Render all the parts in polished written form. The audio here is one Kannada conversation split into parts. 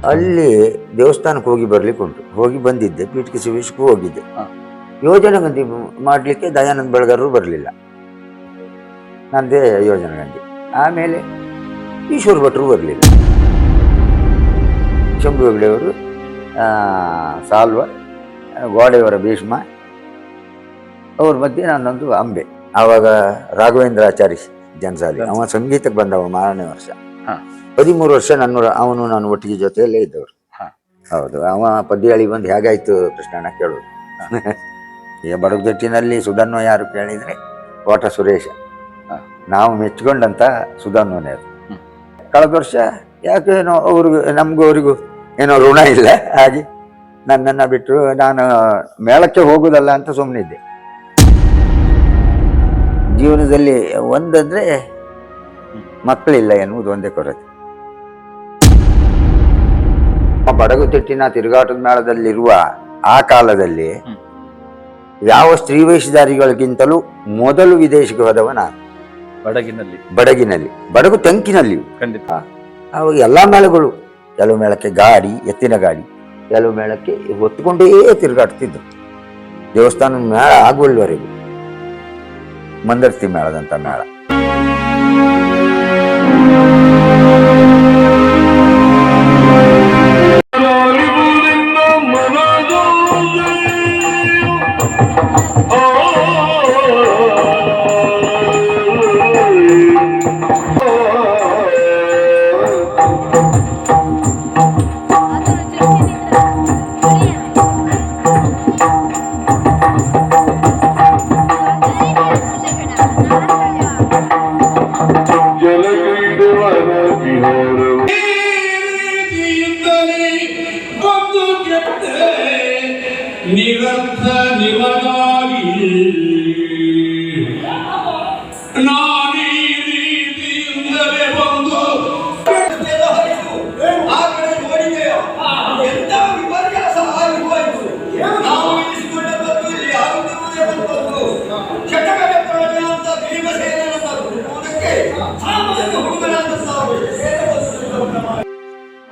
ಅಲ್ಲಿ ದೇವಸ್ಥಾನಕ್ಕೆ ಹೋಗಿ ಬರ್ಲಿಕ್ಕೆ ಉಂಟು. ಹೋಗಿ ಬಂದಿದ್ದೆ, ಪೀಠಿಕೆ ಶಿವೇಶಕ್ಕೂ ಹೋಗಿದ್ದೆ. ಯೋಜನಾ ಗಂಧಿ ಮಾಡಲಿಕ್ಕೆ ದಯಾನಂದ ಬೆಳಗಾರರು ಬರಲಿಲ್ಲ, ನಂದೇ ಯೋಜನಾ ಗಂಧಿ. ಆಮೇಲೆ ಈಶ್ವರ ಭಟ್ರು ಬರಲಿಲ್ಲ, ಶಂಭು ಹೆಗಡೆಯವರು, ಸಾಲ್ವ, ಗೋಡೆಯವರ ಭೀಷ್ಮ, ಅವ್ರ ಮಧ್ಯೆ ನಾನೊಂದು ಅಂಬೆ. ಆವಾಗ ರಾಘವೇಂದ್ರಾಚಾರಿ ಜನಸಾಲಿ, ಅವ ಸಂಗೀತಕ್ಕೆ ಬಂದವ ಮಾರನೇ ವರ್ಷ. 13 ವರ್ಷ ಅವನು ನಾನು ಒಟ್ಟಿಗೆ ಜೊತೆಯಲ್ಲೇ ಇದ್ದವರು. ಹೌದು, ಅವ ಪದ್ಯಾಳಿ ಬಂದು ಹೇಗಾಯ್ತು ಕೃಷ್ಣಣ್ಣ ಕೇಳೋದು. ಈಗ ಬಡಗುದಟ್ಟಿನಲ್ಲಿ ಸುಧನ್ವ ಯಾರು ಕೇಳಿದರೆ ಕೋಟ ಸುರೇಶ, ನಾವು ಮೆಚ್ಕೊಂಡಂತ ಸುಧನ್ವನೇ ಅದು. ಕಳೆದ ವರ್ಷ ಯಾಕೇನೋ ಅವ್ರಿಗೂ ನಮಗೂ ಅವರಿಗೂ ಏನೋ ಋಣ ಇಲ್ಲ, ಹಾಗೆ ನನ್ನನ್ನು ಬಿಟ್ಟು ನಾನು ಮೇಳಕ್ಕೆ ಹೋಗುದಲ್ಲ ಅಂತ ಸುಮ್ಮನಿದ್ದೆ. ಜೀವನದಲ್ಲಿ ಒಂದಂದ್ರೆ ಮಕ್ಕಳಿಲ್ಲ ಎನ್ನುವುದು ಒಂದೇ ಕೊರತೆ. ಬಡಗುತಿಟ್ಟಿನ ತಿರುಗಾಟದ ಮೇಳದಲ್ಲಿರುವ ಆ ಕಾಲದಲ್ಲಿ ಯಾವ ಸ್ತ್ರೀ ವೇಷಧಾರಿಗಳಿಗಿಂತಲೂ ಮೊದಲು ವಿದೇಶಕ್ಕೆ ಹೋದವ ನಾನು. ಬಡಗಿನಲ್ಲಿ ಬಡಗು ತಂಕಿನಲ್ಲಿ ಖಂಡಿತ. ಅವಾಗ ಎಲ್ಲಾ ಮೇಳಗಳು, ಕೆಲವು ಮೇಳಕ್ಕೆ ಗಾಡಿ, ಎತ್ತಿನ ಗಾಡಿ, ಕೆಲವು ಮೇಳಕ್ಕೆ ಹೊತ್ತುಕೊಂಡೇ ತಿರುಗಾಡ್ತಿದ್ರು. ದೇವಸ್ಥಾನ ಮೇಳ ಆಗುವಲ್ವರೆಗೂ ಮಂದರ್ತಿ ಮೇಳದಂತ ಮೇಳ.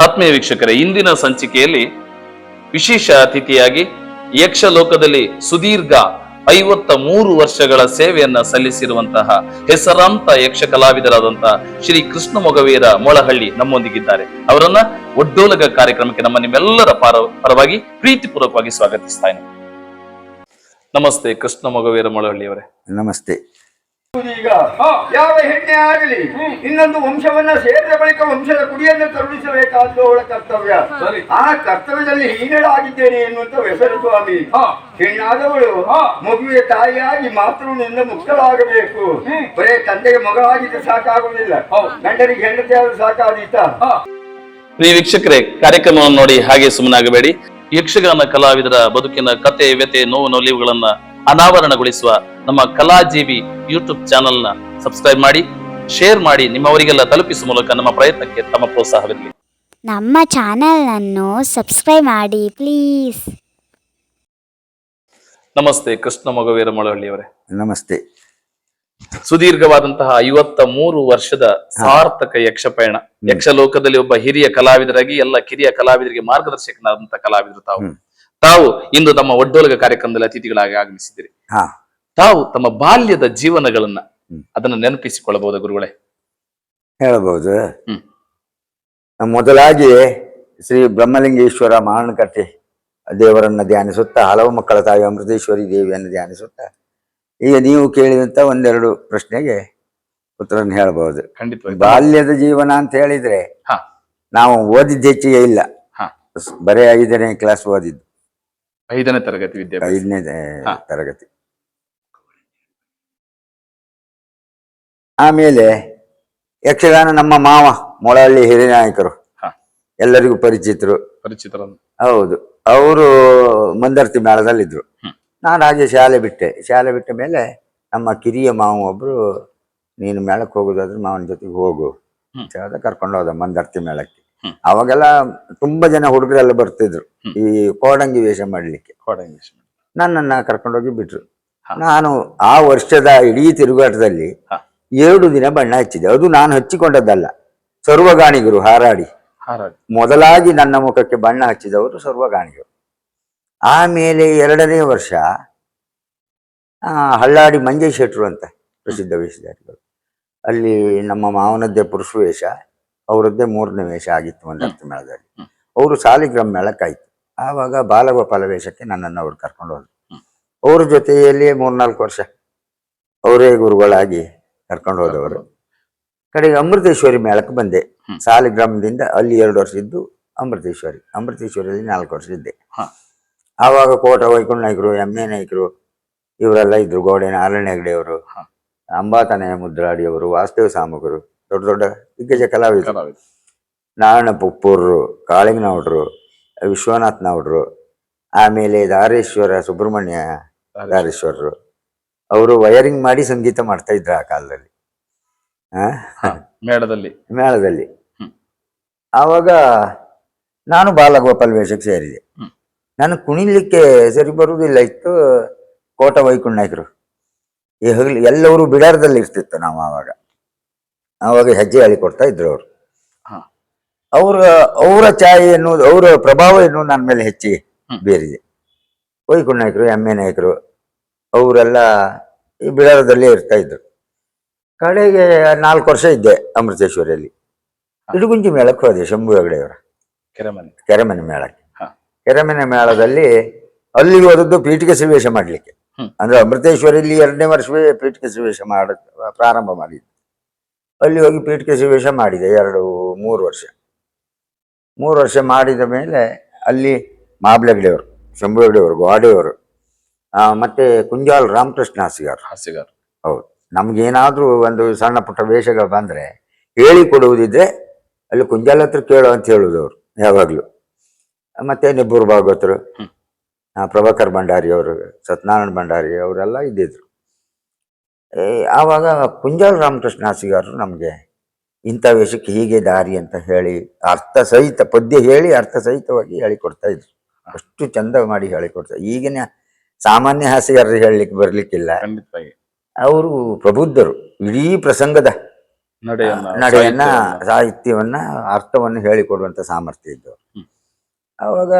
ಆತ್ಮೀಯ ವೀಕ್ಷಕರೇ, ಇಂದಿನ ಸಂಚಿಕೆಯಲ್ಲಿ ವಿಶೇಷ ಅತಿಥಿಯಾಗಿ ಯಕ್ಷಲೋಕದಲ್ಲಿ ಸುದೀರ್ಘ 53 ವರ್ಷಗಳ ಸೇವೆಯನ್ನ ಸಲ್ಲಿಸಿರುವಂತಹ ಹೆಸರಾಂತ ಯಕ್ಷ ಕಲಾವಿದರಾದಂತಹ ಶ್ರೀ ಕೃಷ್ಣ ಮೊಗವೀರ ಮೊಳಹಳ್ಳಿ ನಮ್ಮೊಂದಿಗಿದ್ದಾರೆ. ಅವರನ್ನ ಒಡ್ಡೋಲಗ ಕಾರ್ಯಕ್ರಮಕ್ಕೆ ನಮ್ಮ ನಿಮ್ಮೆಲ್ಲರ ಪರವಾಗಿ ಪ್ರೀತಿಪೂರ್ವಕವಾಗಿ ಸ್ವಾಗತಿಸ್ತಾನೆ. ನಮಸ್ತೆ ಕೃಷ್ಣ ಮೊಗವೀರ ಮೊಳಹಳ್ಳಿ ಅವರೇ. ನಮಸ್ತೆ. ಈಗ ಯಾವ ಹೆಣ್ಣೆ ಆಗಲಿ ಇನ್ನೊಂದು ವಂಶವನ್ನ ಸೇರಿದ ಬಳಿಕ ವಂಶದ ಕುಡಿಯನ್ನು ಕರುಣಿಸಬೇಕಾದ್ದು ಅವಳ ಕರ್ತವ್ಯ. ಆ ಕರ್ತವ್ಯದಲ್ಲಿ ಹೀನಳಾಗಿದ್ದೇನೆ ಎನ್ನುವಂತ ಹೆಸರು ಸ್ವಾಮಿ. ಹೆಣ್ಣಾದವಳು ಮಗುವಿಗೆ ತಾಯಿಯಾಗಿ ಮಾತೃನಿಂದ ಮುಕ್ತಳಾಗಬೇಕು. ಬರೇ ತಂದೆಗೆ ಮಗಳಾಗಿದ್ದು ಸಾಕಾಗುವುದಿಲ್ಲ, ಗಂಡನಿಗೆ ಹೆಂಡತಿ ಆದ್ರೂ ಸಾಕಾದೀತ. ಪ್ರಿಯ ವೀಕ್ಷಕರೇ, ಕಾರ್ಯಕ್ರಮವನ್ನು ನೋಡಿ ಹಾಗೆ ಸುಮ್ಮನಾಗಬೇಡಿ. ಯಕ್ಷಗಾನ ಕಲಾವಿದರ ಬದುಕಿನ ಕತೆ, ವ್ಯತೆ, ನೋವು ನಲಿವುಗಳನ್ನ ಅನಾವರಣಗೊಳಿಸುವ ನಮ್ಮ ಕಲಾಜೀವಿ ಯೂಟ್ಯೂಬ್ ಚಾನೆಲ್ ನ ಸಬ್ಸ್ಕ್ರೈಬ್ ಮಾಡಿ, ಶೇರ್ ಮಾಡಿ, ನಿಮ್ಮವರಿಗೆಲ್ಲ ತಲುಪಿಸುವ ಮೂಲಕ ನಮ್ಮ ಪ್ರಯತ್ನಕ್ಕೆ ತಮ್ಮ ಪ್ರೋತ್ಸಾಹವಿರಲಿ. ನಮ್ಮ ಚಾನೆಲ್ ಅನ್ನು ಸಬ್ಸ್ಕ್ರೈಬ್ ಮಾಡಿ ಪ್ಲೀಸ್. ನಮಸ್ತೆ ಕೃಷ್ಣ ಮೊಗವೀರ ಮೊಳಹಳ್ಳಿ ಅವರೇ. ನಮಸ್ತೆ. ಸುದೀರ್ಘವಾದಂತಹ 53 ವರ್ಷದ ಸಾರ್ಥಕ ಯಕ್ಷ ಪಯಣ. ಯಕ್ಷಲೋಕದಲ್ಲಿ ಒಬ್ಬ ಹಿರಿಯ ಕಲಾವಿದರಾಗಿ ಎಲ್ಲ ಕಿರಿಯ ಕಲಾವಿದರಿಗೆ ಮಾರ್ಗದರ್ಶಕನಾದಂತಹ ಕಲಾವಿದರು ತಾವು ಇಂದು ನಮ್ಮ ಒಡ್ಡೋಲಗ ಕಾರ್ಯಕ್ರಮದಲ್ಲಿ ಅತಿಥಿಗಳಾಗಿ ಆಗಮಿಸಿದ್ದೀರಿ. ತಾವು ತಮ್ಮ ಬಾಲ್ಯದ ಜೀವನಗಳನ್ನ ಅದನ್ನು ನೆನಪಿಸಿಕೊಳ್ಳಬಹುದ ಗುರುಗಳೇ? ಹೇಳಬಹುದು. ಮೊದಲಾಗಿ ಶ್ರೀ ಬ್ರಹ್ಮಲಿಂಗೇಶ್ವರ ಮಾರಣಕಟ್ಟೆ ದೇವರನ್ನ ಧ್ಯಾನಿಸುತ್ತಾ, ಹಲವು ಮಕ್ಕಳ ತಾಯಿ ಅಮೃತೇಶ್ವರಿ ದೇವಿಯನ್ನು ಧ್ಯಾನಿಸುತ್ತಾ, ಈಗ ನೀವು ಕೇಳಿದಂತ ಒಂದೆರಡು ಪ್ರಶ್ನೆಗೆ ಉತ್ತರವನ್ನು ಹೇಳಬಹುದು. ಖಂಡಿತ. ಬಾಲ್ಯದ ಜೀವನ ಅಂತ ಹೇಳಿದ್ರೆ ನಾವು ಓದಿದ್ದ ಹೆಚ್ಚಿಗೆ ಇಲ್ಲ, ಬರೇ 5ನೇ ಕ್ಲಾಸ್ ಓದಿದ್ದು. 5ನೇ ತರಗತಿ ವಿದ್ಯಾಭ್ಯಾಸ. 5ನೇ ತರಗತಿ. ಆಮೇಲೆ ಯಕ್ಷಗಾನ ನಮ್ಮ ಮಾವ ಮೊಳಹಳ್ಳಿ ಹಿರಿನಾಯಕರು ಎಲ್ಲರಿಗೂ ಪರಿಚಿತರು. ಹೌದು, ಅವರು ಮಂದರ್ತಿ ಮೇಳದಲ್ಲಿದ್ರು. ನಾನು ಹಾಗೆ ಶಾಲೆ ಬಿಟ್ಟ ಮೇಲೆ ನಮ್ಮ ಕಿರಿಯ ಮಾವ ಒಬ್ರು, ನೀನು ಮೇಳಕ್ಕೆ ಹೋಗೋದಾದ್ರೆ ಮಾವನ ಜೊತೆಗೆ ಹೋಗು ಅಂತ ಹೇಳಿದ, ಕರ್ಕೊಂಡು ಹೋದ ಮಂದರ್ತಿ ಮೇಳಕ್ಕೆ. ಅವಾಗೆಲ್ಲ ತುಂಬಾ ಜನ ಹುಡುಗರೆಲ್ಲ ಬರ್ತಿದ್ರು ಈ ಕೋಡಂಗಿ ವೇಷ ಮಾಡ್ಲಿಕ್ಕೆ. ನನ್ನನ್ನ ಕರ್ಕೊಂಡೋಗಿ ಬಿಟ್ರು. ನಾನು ಆ ವರ್ಷದ ಇಡೀ ತಿರುಗಾಟದಲ್ಲಿ 2 ದಿನ ಬಣ್ಣ ಹಚ್ಚಿದೆ. ಅದು ನಾನು ಹಚ್ಚಿಕೊಂಡದ್ದಲ್ಲ, ಸರ್ವಗಾಣಿಗರು ಹಾರಾಡಿ ಹಾರಾಡಿ. ಮೊದಲಾಗಿ ನನ್ನ ಮುಖಕ್ಕೆ ಬಣ್ಣ ಹಚ್ಚಿದವರು ಸರ್ವಗಾಣಿಗರು. ಆಮೇಲೆ 2ನೇ ವರ್ಷ ಹಳ್ಳಾಡಿ ಮಂಜೇಶ್ ಶೆಟ್ರು ಅಂತ ಪ್ರಸಿದ್ಧ ವೇಷಧಾರಿಗಳು. ಅಲ್ಲಿ ನಮ್ಮ ಮಾವನದ್ದೇ ಪುರುಷ ವೇಷ, ಅವರದ್ದೇ 3ನೇ ವೇಷ ಆಗಿತ್ತು ಒಂದರ್ಥ ಮೇಳದಲ್ಲಿ. ಅವರು ಸಾಲಿಗ್ರಾಮ ಮೇಳಕ್ಕಾಯ್ತು. ಆವಾಗ ಬಾಲಗೋಪಾಲ ವೇಷಕ್ಕೆ ನನ್ನನ್ನು ಅವ್ರು ಕರ್ಕೊಂಡು ಹೋದ್ರು. ಅವ್ರ ಜೊತೆಯಲ್ಲಿಯೇ 3-4 ವರ್ಷ ಅವರೇ ಗುರುಗಳಾಗಿ ಕರ್ಕೊಂಡು ಹೋದವರು. ಕಡೆಗೆ ಅಮೃತೇಶ್ವರಿ ಮೇಳಕ್ಕೆ ಬಂದೆ. ಸಾಲಿಗ್ರಾಮದಿಂದ ಅಲ್ಲಿ 2 ವರ್ಷ ಇದ್ದು ಅಮೃತೇಶ್ವರಿಯಲ್ಲಿ 4 ವರ್ಷ ಇದ್ದೆ. ಆವಾಗ ಕೋಟ ವೈಕುಂಠ ನಾಯ್ಕರು, ಎಮ್ಮೆ ನಾಯ್ಕರು ಇವರೆಲ್ಲ ಇದ್ರು. ಗೋಡೆ ನಾರಾಯಣ ಹೆಗಡೆ ಅವರು, ಅಂಬಾತನಯ ಮುದ್ರಾಡಿಯವರು, ವಾಸುದೇವ ಸಾಮಕರು, ದೊಡ್ಡ ದೊಡ್ಡ ದಿಗ್ಗಜ ಕಲಾವಿದರು. ನಾರಾಯಣ ಪುಪ್ಪೂರ್ರು, ಕಾಳಿಂಗನೌಡ್ರು, ವಿಶ್ವನಾಥ್ ನೌಡ್ರು, ಆಮೇಲೆ ದಾರೇಶ್ವರ ಸುಬ್ರಹ್ಮಣ್ಯ ದಾರೇಶ್ವರರು. ಅವರು ವಯರಿಂಗ್ ಮಾಡಿ ಸಂಗೀತ ಮಾಡ್ತಾ ಇದ್ರು ಆ ಕಾಲದಲ್ಲಿ ಮೇಳದಲ್ಲಿ. ಆವಾಗ ನಾನು ಬಾಲಗೋಪಾಲ್ ವೇಷಕ್ಕೆ ಸೇರಿದೆ. ನನಗೆ ಕುಣಿಲಿಕ್ಕೆ ಸರಿ ಬರುವುದಿಲ್ಲ ಇತ್ತು. ಕೋಟ ವೈಕುಂಠ ನಾಯ್ಕರು ಎಲ್ಲರೂ ಬಿಡಾರದಲ್ಲಿ ಇರ್ತಿತ್ತು. ನಾವು ಆವಾಗ ಹೆಜ್ಜೆ ಹೇಳಿಕೊಡ್ತಾ ಇದ್ರು ಅವರು. ಅವರ ಛಾಯೆ ಎನ್ನುವುದು, ಅವರ ಪ್ರಭಾವ ಎನ್ನುವುದು ನನ್ನ ಮೇಲೆ ಹೆಚ್ಚಿಗೆ ಬೀರಿದೆ. ವೈಕುಂಠ ನಾಯ್ಕರು, ಎಮ್ಮೆ ನಾಯ್ಕರು ಅವರೆಲ್ಲ ಈ ಬಿಡಾರದಲ್ಲೇ ಇರ್ತಾ ಇದ್ರು. ಕಡೆಗೆ 4 ವರ್ಷ ಇದ್ದೆ ಅಮೃತೇಶ್ವರಿಯಲ್ಲಿ. ಇಡುಗುಂಜಿ ಮೇಳಕ್ಕೆ ಹೋದೆ, ಶಂಭು ಹೆಗಡೆಯವರ ಕೆರೆಮನೆ ಮೇಳಕ್ಕೆ. ಕೆರೆಮನೆ ಮೇಳದಲ್ಲಿ ಅಲ್ಲಿಗೆ ಹೋದದ್ದು ಪೀಠಿಕೆ ಸನ್ನಿವೇಶ ಮಾಡಲಿಕ್ಕೆ. ಅಂದ್ರೆ ಅಮೃತೇಶ್ವರಿಯಲ್ಲಿ 2ನೇ ವರ್ಷವೇ ಪೀಠಿಕೆ ಸನ್ನಿವೇಶ ಪ್ರಾರಂಭ ಮಾಡಿದ್ದು. ಅಲ್ಲಿ ಹೋಗಿ ಪೀಠಿಕೆ ಸನ್ನಿವೇಶ ಮಾಡಿದೆ 3 ವರ್ಷ. 3 ವರ್ಷ ಮಾಡಿದ ಮೇಲೆ ಅಲ್ಲಿ ಮಾಬ್ಲೆ ಹೆಗಡೆಯವರು, ಶಂಭು ಹೆಗಡೆಯವರು, ಗೋಡೆಯವರು, ಮತ್ತೆ ಕುಂಜಾಲ್ ರಾಮಕೃಷ್ಣ ಹಾಸಿಗಾರ್. ಹೌದು. ನಮ್ಗೇನಾದ್ರೂ ಒಂದು ಸಣ್ಣ ಪುಟ್ಟ ವೇಷಗಳು ಬಂದ್ರೆ ಹೇಳಿಕೊಡುವುದಿದ್ರೆ ಅಲ್ಲಿ ಕುಂಜಾಲ್ ಹತ್ರ ಕೇಳು ಅಂತ ಹೇಳುದು ಅವರು ಯಾವಾಗ್ಲೂ. ಮತ್ತೆ ನೆಬ್ಬೂರು ಭಾಗವತರು, ಪ್ರಭಾಕರ್ ಭಂಡಾರಿ ಅವರು, ಸತ್ಯನಾರಾಯಣ ಭಂಡಾರಿ ಅವರೆಲ್ಲ ಇದ್ದಿದ್ರು. ಆವಾಗ ಕುಂಜಾಲ್ ರಾಮಕೃಷ್ಣ ಹಾಸಿಗಾರರು ನಮಗೆ ಇಂಥ ವೇಷಕ್ಕೆ ಹೀಗೆ ದಾರಿ ಅಂತ ಹೇಳಿ ಅರ್ಥ ಸಹಿತ ಪದ್ಯ ಹೇಳಿ ಅರ್ಥ ಸಹಿತವಾಗಿ ಹೇಳಿಕೊಡ್ತಾ ಇದ್ರು. ಅಷ್ಟು ಚಂದ ಮಾಡಿ ಹೇಳಿಕೊಡ್ತಾ. ಈಗಿನ ಸಾಮಾನ್ಯ ಹಾಸಿಗಾರರು ಹೇಳಲಿಕ್ಕೆ ಬರ್ಲಿಕ್ಕಿಲ್ಲ. ಅವರು ಪ್ರಬುದ್ಧರು. ಇಡೀ ಪ್ರಸಂಗದ ನಡೆಯನ್ನ, ಸಾಹಿತ್ಯವನ್ನ, ಅರ್ಥವನ್ನು ಹೇಳಿಕೊಡುವಂತ ಸಾಮರ್ಥ್ಯ ಇದ್ದವರು. ಆವಾಗ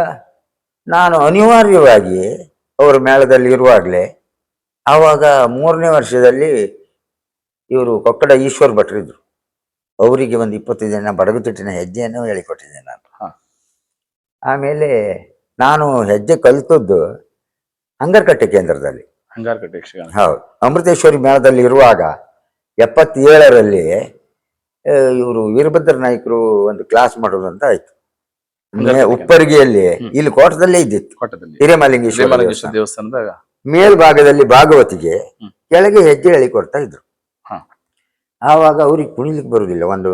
ನಾನು ಅನಿವಾರ್ಯವಾಗಿ ಅವರ ಮೇಳದಲ್ಲಿ ಇರುವಾಗಲೇ, ಆವಾಗ 3ನೇ ವರ್ಷದಲ್ಲಿ ಇವರು ಕೊಕ್ಕಡ ಈಶ್ವರ್ ಭಟ್ರಿದ್ರು. ಅವರಿಗೆ ಒಂದು 20 ಜನ ಬಡಗುತಿಟ್ಟಿನ ಹೆಜ್ಜೆಯನ್ನು ಹೇಳಿಕೊಟ್ಟಿದ್ದೆ ನಾನು. ಆಮೇಲೆ ನಾನು ಹೆಜ್ಜೆ ಕಲಿತದ್ದು ಹಂಗರಕಟ್ಟೆ ಕೇಂದ್ರದಲ್ಲಿ. ಹೌದು. ಅಮೃತೇಶ್ವರಿ ಮೇಳದಲ್ಲಿ ಇರುವಾಗ 77ರಲ್ಲಿ ಇವರು ವೀರಭದ್ರ ನಾಯ್ಕರು ಒಂದು ಕ್ಲಾಸ್ ಮಾಡೋದು ಅಂತ ಆಯ್ತು. ಉಪ್ಪರಿಗೆಯಲ್ಲಿ, ಇಲ್ಲಿ ಕೋಟದಲ್ಲೇ ಇದ್ದಿತ್ತು ಹಿರೇಮಲಿಂಗೇಶ್ವರ ದೇವಸ್ಥಾನದ ಮೇಲ್ಭಾಗದಲ್ಲಿ ಭಾಗವತಿಗೆ, ಕೆಳಗೆ ಹೆಜ್ಜೆ ಹೇಳಿಕೊಡ್ತಾ ಇದ್ರು. ಆವಾಗ ಅವ್ರಿಗೆ ಕುಣಿಲಿಕ್ಕೆ ಬರುವುದಿಲ್ಲ. ಒಂದು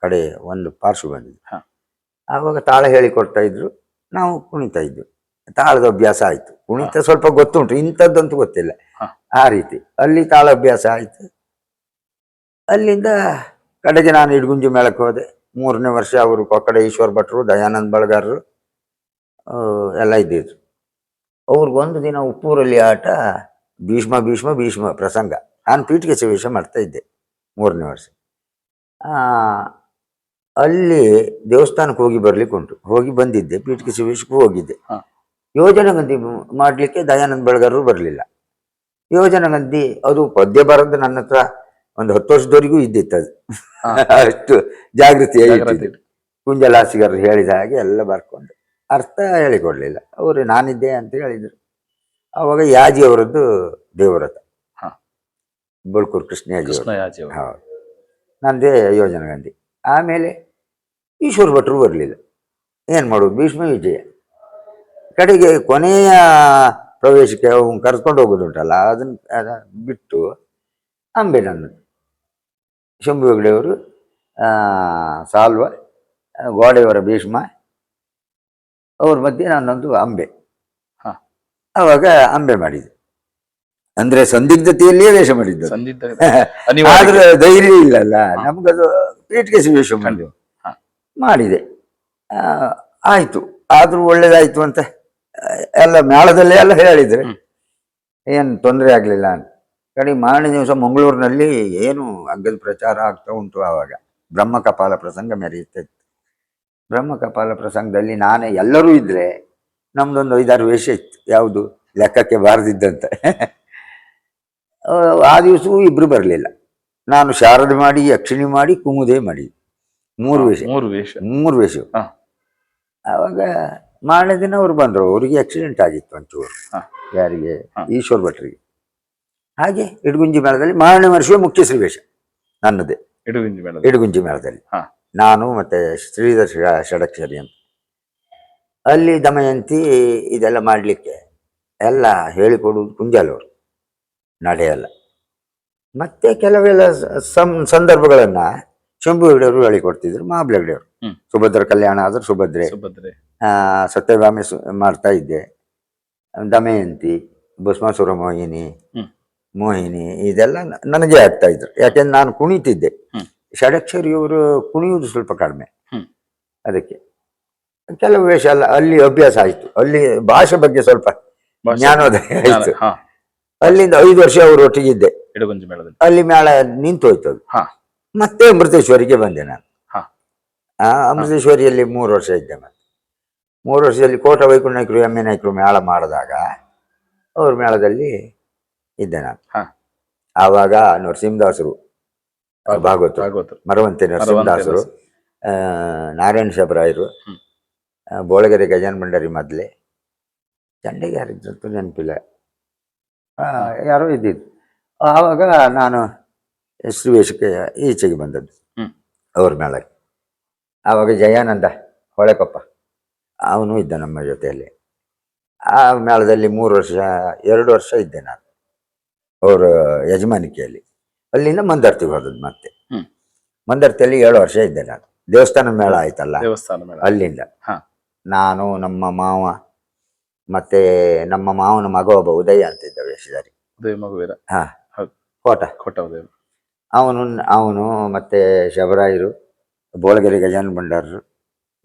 ಕಡೆ ಒಂದು ಪಾರ್ಶ್ವ ಬಂದಿದ್ದು. ಆವಾಗ ತಾಳ ಹೇಳಿಕೊಡ್ತಾ ಇದ್ರು, ನಾವು ಕುಣಿತಾ ಇದ್ವಿ. ತಾಳದ ಅಭ್ಯಾಸ ಆಯ್ತು. ಕುಣಿತ ಸ್ವಲ್ಪ ಗೊತ್ತುಂಟು, ಇಂಥದ್ದಂತೂ ಗೊತ್ತಿಲ್ಲ. ಆ ರೀತಿ ಅಲ್ಲಿ ತಾಳ ಅಭ್ಯಾಸ ಆಯ್ತು. ಅಲ್ಲಿಂದ ಕಡೆಗೆ ನಾನು ಇಡಗುಂಜಿ ಮೇಳಕ್ಕೆ ಹೋದೆ. 3ನೇ ವರ್ಷ ಅವರು ಕೊಕ್ಕಡ ಈಶ್ವರ್ ಭಟ್ರು, ದಯಾನಂದ್ ಬಳಗಾರರು ಎಲ್ಲ ಇದ್ದಿದ್ರು. ಅವ್ರಿಗೊಂದು ದಿನ ಉಪ್ಪೂರಲ್ಲಿ ಆಟ, ಭೀಷ್ಮ ಪ್ರಸಂಗ. ನಾನು ಪೀಠಿಕೆ ಸನ್ನಿವೇಶ ಮಾಡ್ತಾ ಇದ್ದೆ 3ನೇ ವರ್ಷ. ಅಲ್ಲಿ ದೇವಸ್ಥಾನಕ್ಕೆ ಹೋಗಿ ಬರ್ಲಿಕ್ಕೆ ಉಂಟು. ಹೋಗಿ ಬಂದಿದ್ದೆ, ಪೀಠಿಕೆ ಸನ್ನಿವೇಶಕ್ಕೂ ಹೋಗಿದ್ದೆ. ಯೋಜನಗಂಧಿ ಮಾಡಲಿಕ್ಕೆ ದಯಾನಂದ್ ಬಳಗಾರರು ಬರಲಿಲ್ಲ. ಯೋಜನಗಂಧಿ ಅದು ಪದ್ಯ ಬರೋದು ನನ್ನ ಹತ್ರ ಒಂದು 10 ವರ್ಷದವರೆಗೂ ಇದ್ದಿತ್ತು. ಅದು ಅಷ್ಟು ಜಾಗೃತಿಯಾಗಿ ಕುಂಜಲ ಹಾಸಿಗಾರರು ಹೇಳಿದ ಹಾಗೆ ಎಲ್ಲ ಬರ್ಕೊಂಡು ಅರ್ಥ ಹೇಳಿಕೊಡ್ಲಿಲ್ಲ. ಅವರು ನಾನಿದ್ದೆ ಅಂತ ಹೇಳಿದರು. ಆವಾಗ ಯಾಜಿ ಅವರದ್ದು ದೇವರಥ, ಬಳ್ಕೂರು ಕೃಷ್ಣಯಾಜಿ ಅವರು. ಹೌದು. ನಂದೇ ಯೋಜನಗಂಧಿ. ಆಮೇಲೆ ಈಶ್ವರ ಭಟ್ರು ಬರಲಿಲ್ಲ. ಏನು ಮಾಡೋದು, ಭೀಷ್ಮ ವಿಜಯ. ಕಡೆಗೆ ಕೊನೆಯ ಪ್ರವೇಶಕ್ಕೆ ಅವ್ನು ಕರ್ಕೊಂಡು ಹೋಗೋದುಂಟಲ್ಲ, ಅದನ್ನ ಬಿಟ್ಟು ಅಂಬೆ ನನ್ನದು. ಶಂಭು ಹೆಗಡೆಯವರು ಸಾಲ್ವ, ಗೋಡೆಯವರ ಭೀಷ್ಮ, ಅವ್ರ ಮಧ್ಯೆ ನಾನೊಂದು ಅಂಬೆ. ಆವಾಗ ಅಂಬೆ ಮಾಡಿದೆ. ಅಂದ್ರೆ ಸಂದಿಗ್ಧತೆಯಲ್ಲಿಯೇ ವೇಷ ಮಾಡಿದ್ದು. ಆದ್ರೆ ಧೈರ್ಯ ಇಲ್ಲಲ್ಲ ನಮ್ಗದು. ಪೀಠಿಕೆ ಸನ್ನಿವೇಶ ಮಾಡಿದೆ. ಆಯ್ತು. ಆದ್ರೂ ಒಳ್ಳೇದಾಯ್ತು ಅಂತ ಎಲ್ಲ ಮೇಳದಲ್ಲೇ ಎಲ್ಲ ಹೇಳಿದ್ರೆ ಏನು ತೊಂದರೆ ಆಗಲಿಲ್ಲ ಅಂತ. ಕಡೆ ಮಾರನೇ ದಿವಸ ಮಂಗಳೂರಿನಲ್ಲಿ ಏನು ಅಗ್ಗದ ಪ್ರಚಾರ ಆಗ್ತಾ ಉಂಟು. ಆವಾಗ ಬ್ರಹ್ಮ ಕಪಾಲ ಪ್ರಸಂಗ ಮೆರೆಯುತ್ತಿತ್ತು. ಬ್ರಹ್ಮಕಪಾಲ ಪ್ರಸಂಗದಲ್ಲಿ ನಾನೇ ಎಲ್ಲರೂ ಇದ್ರೆ ನಮ್ದೊಂದು 5-6 ವೇಷ ಇತ್ತು, ಯಾವುದು ಲೆಕ್ಕಕ್ಕೆ ಬಾರದಿದ್ದಂತ. ಆ ದಿವಸವೂ ಇಬ್ರು ಬರಲಿಲ್ಲ. ನಾನು ಶಾರದೆ ಮಾಡಿ, ಯಕ್ಷಿಣಿ ಮಾಡಿ, ಕುಮುದೇ ಮಾಡಿ, 3 ವೇಷ. 3 ವೇಷ. ಆವಾಗ ಮಾರನೇ ದಿನ ಅವ್ರು ಬಂದರು. ಅವ್ರಿಗೆ ಆಕ್ಸಿಡೆಂಟ್ ಆಗಿತ್ತು ಒಂಚೂರು. ಯಾರಿಗೆ? ಈಶ್ವರ್ ಭಟ್ರಿಗೆ. ಹಾಗೆ ಇಡಗುಂಜಿ ಮೇಳದಲ್ಲಿ ಮಾರನೇ ವರ್ಷವೇ ಮುಖ್ಯ ಶ್ರೀವೇಷ ನನ್ನದೇ. ಇಡಗುಂಜಿ ಮೇಳದಲ್ಲಿ ನಾನು ಮತ್ತೆ ಶ್ರೀಧರ್ ಷಡಕ್ಷರಿ ಅಂತ. ಅಲ್ಲಿ ದಮಯಂತಿ ಇದೆಲ್ಲ ಮಾಡಲಿಕ್ಕೆ ಎಲ್ಲ ಹೇಳಿಕೊಡುವುದು ಕುಂಜಾಲವರು, ನಡೆಯಲ್ಲ. ಮತ್ತೆ ಕೆಲವೆಲ್ಲ ಸಂದರ್ಭಗಳನ್ನು ಶಂಭು ಹೆಗಡೆಯವರು ಹೇಳಿಕೊಡ್ತಿದ್ರು, ಮಹಾಬಲಿ ಹೆಗಡೆಯವರು. ಸುಭದ್ರ ಕಲ್ಯಾಣ ಆದ್ರೆ ಸುಭದ್ರೆ, ಸತ್ಯಭಾಮೆ ಮಾಡ್ತಾ ಇದ್ದೆ, ದಮಯಂತಿ, ಭಸ್ಮಾಸುರ ಮೋಹಿನಿ ಇದೆಲ್ಲ ನನಗೆ ಆಗ್ತಾ ಇದ್ರು. ಯಾಕೆಂದ್ರೆ ನಾನು ಕುಣಿತಿದ್ದೆ. ಷಡಕ್ಷರಿಯವರು ಕುಣಿಯುವುದು ಸ್ವಲ್ಪ ಕಡಿಮೆ, ಅದಕ್ಕೆ ಕೆಲವು ವೇಷ ಎಲ್ಲ ಅಲ್ಲಿ ಅಭ್ಯಾಸ ಆಯಿತು. ಅಲ್ಲಿ ಭಾಷೆ ಬಗ್ಗೆ ಸ್ವಲ್ಪ ಜ್ಞಾನೋದಯ ಆಯಿತು. ಅಲ್ಲಿಂದ 5 ವರ್ಷ ಅವರು ಒಟ್ಟಿಗಿದ್ದೆ. ಅಲ್ಲಿ ಮೇಳ ನಿಂತೋಯ್ತು. ಮತ್ತೆ ಅಮೃತೇಶ್ವರಿಗೆ ಬಂದೆ ನಾನು. ಅಮೃತೇಶ್ವರಿಯಲ್ಲಿ 3 ವರ್ಷ ಇದ್ದೆ. ಮತ್ತೆ 3 ವರ್ಷದಲ್ಲಿ ಕೋಟ ವೈಕುಂಠ ನಾಯಕರು, ಎಮ್ಮೆ ನಾಯಕರು ಮೇಳ ಮಾಡಿದಾಗ ಅವ್ರ ಮೇಳದಲ್ಲಿ ಇದ್ದೆ ನಾನು. ಆವಾಗ ನರಸಿಂಹದಾಸರು ಭಾಗವತರು, ಮರವಂತೆ ನರಸಿಂಹದಾಸರು, ನಾರಾಯಣ ಶಬರಾಯರು, ಬೋಳಗೆರೆ ಗಜಾನ್ ಭಂಡಾರಿ ಮೊದಲೇ, ಚಂಡೆಗೆ ಯಾರಿದ್ರಂತೂ ನೆನಪಿಲ್ಲ, ಯಾರೋ ಇದ್ದಿದ್ದು. ಆವಾಗ ನಾನು ಶ್ರೀವೇಶಕ್ಕೆ ಈಚೆಗೆ ಬಂದದ್ದು ಅವ್ರ ಮೇಳಕ್ಕೆ. ಆವಾಗ ಜಯಾನಂದ ಹೊಳೆಕೊಪ್ಪ ಅವನು ಇದ್ದ ನಮ್ಮ ಜೊತೆಯಲ್ಲಿ. ಆ ಮೇಳದಲ್ಲಿ 3 ವರ್ಷ 2 ವರ್ಷ ಇದ್ದೆ ನಾನು ಅವರ ಯಜಮಾನಿಕೆಯಲ್ಲಿ. ಅಲ್ಲಿಂದ ಮಂದರ್ತಿಗೆ ಹೋದದ್ದು. ಮತ್ತೆ ಮಂದರ್ತಿಯಲ್ಲಿ 7 ವರ್ಷ ಇದ್ದೆ ನಾನು. ದೇವಸ್ಥಾನ ಮೇಳ ಆಯ್ತಲ್ಲ, ಅಲ್ಲಿಂದ ನಾನು, ನಮ್ಮ ಮಾವ, ಮತ್ತೆ ನಮ್ಮ ಮಾವನ ಮಗ ಒಬ್ಬ ಉದಯ ಅಂತಿದ್ದ ವೇಷಧಾರಿ, ಕೋಟ ಅವನು ಮತ್ತೆ ಶಬರಾಯರು, ಬೋಳಗೆರೆ ಗಜಾನನ ಭಂಡಾರರು,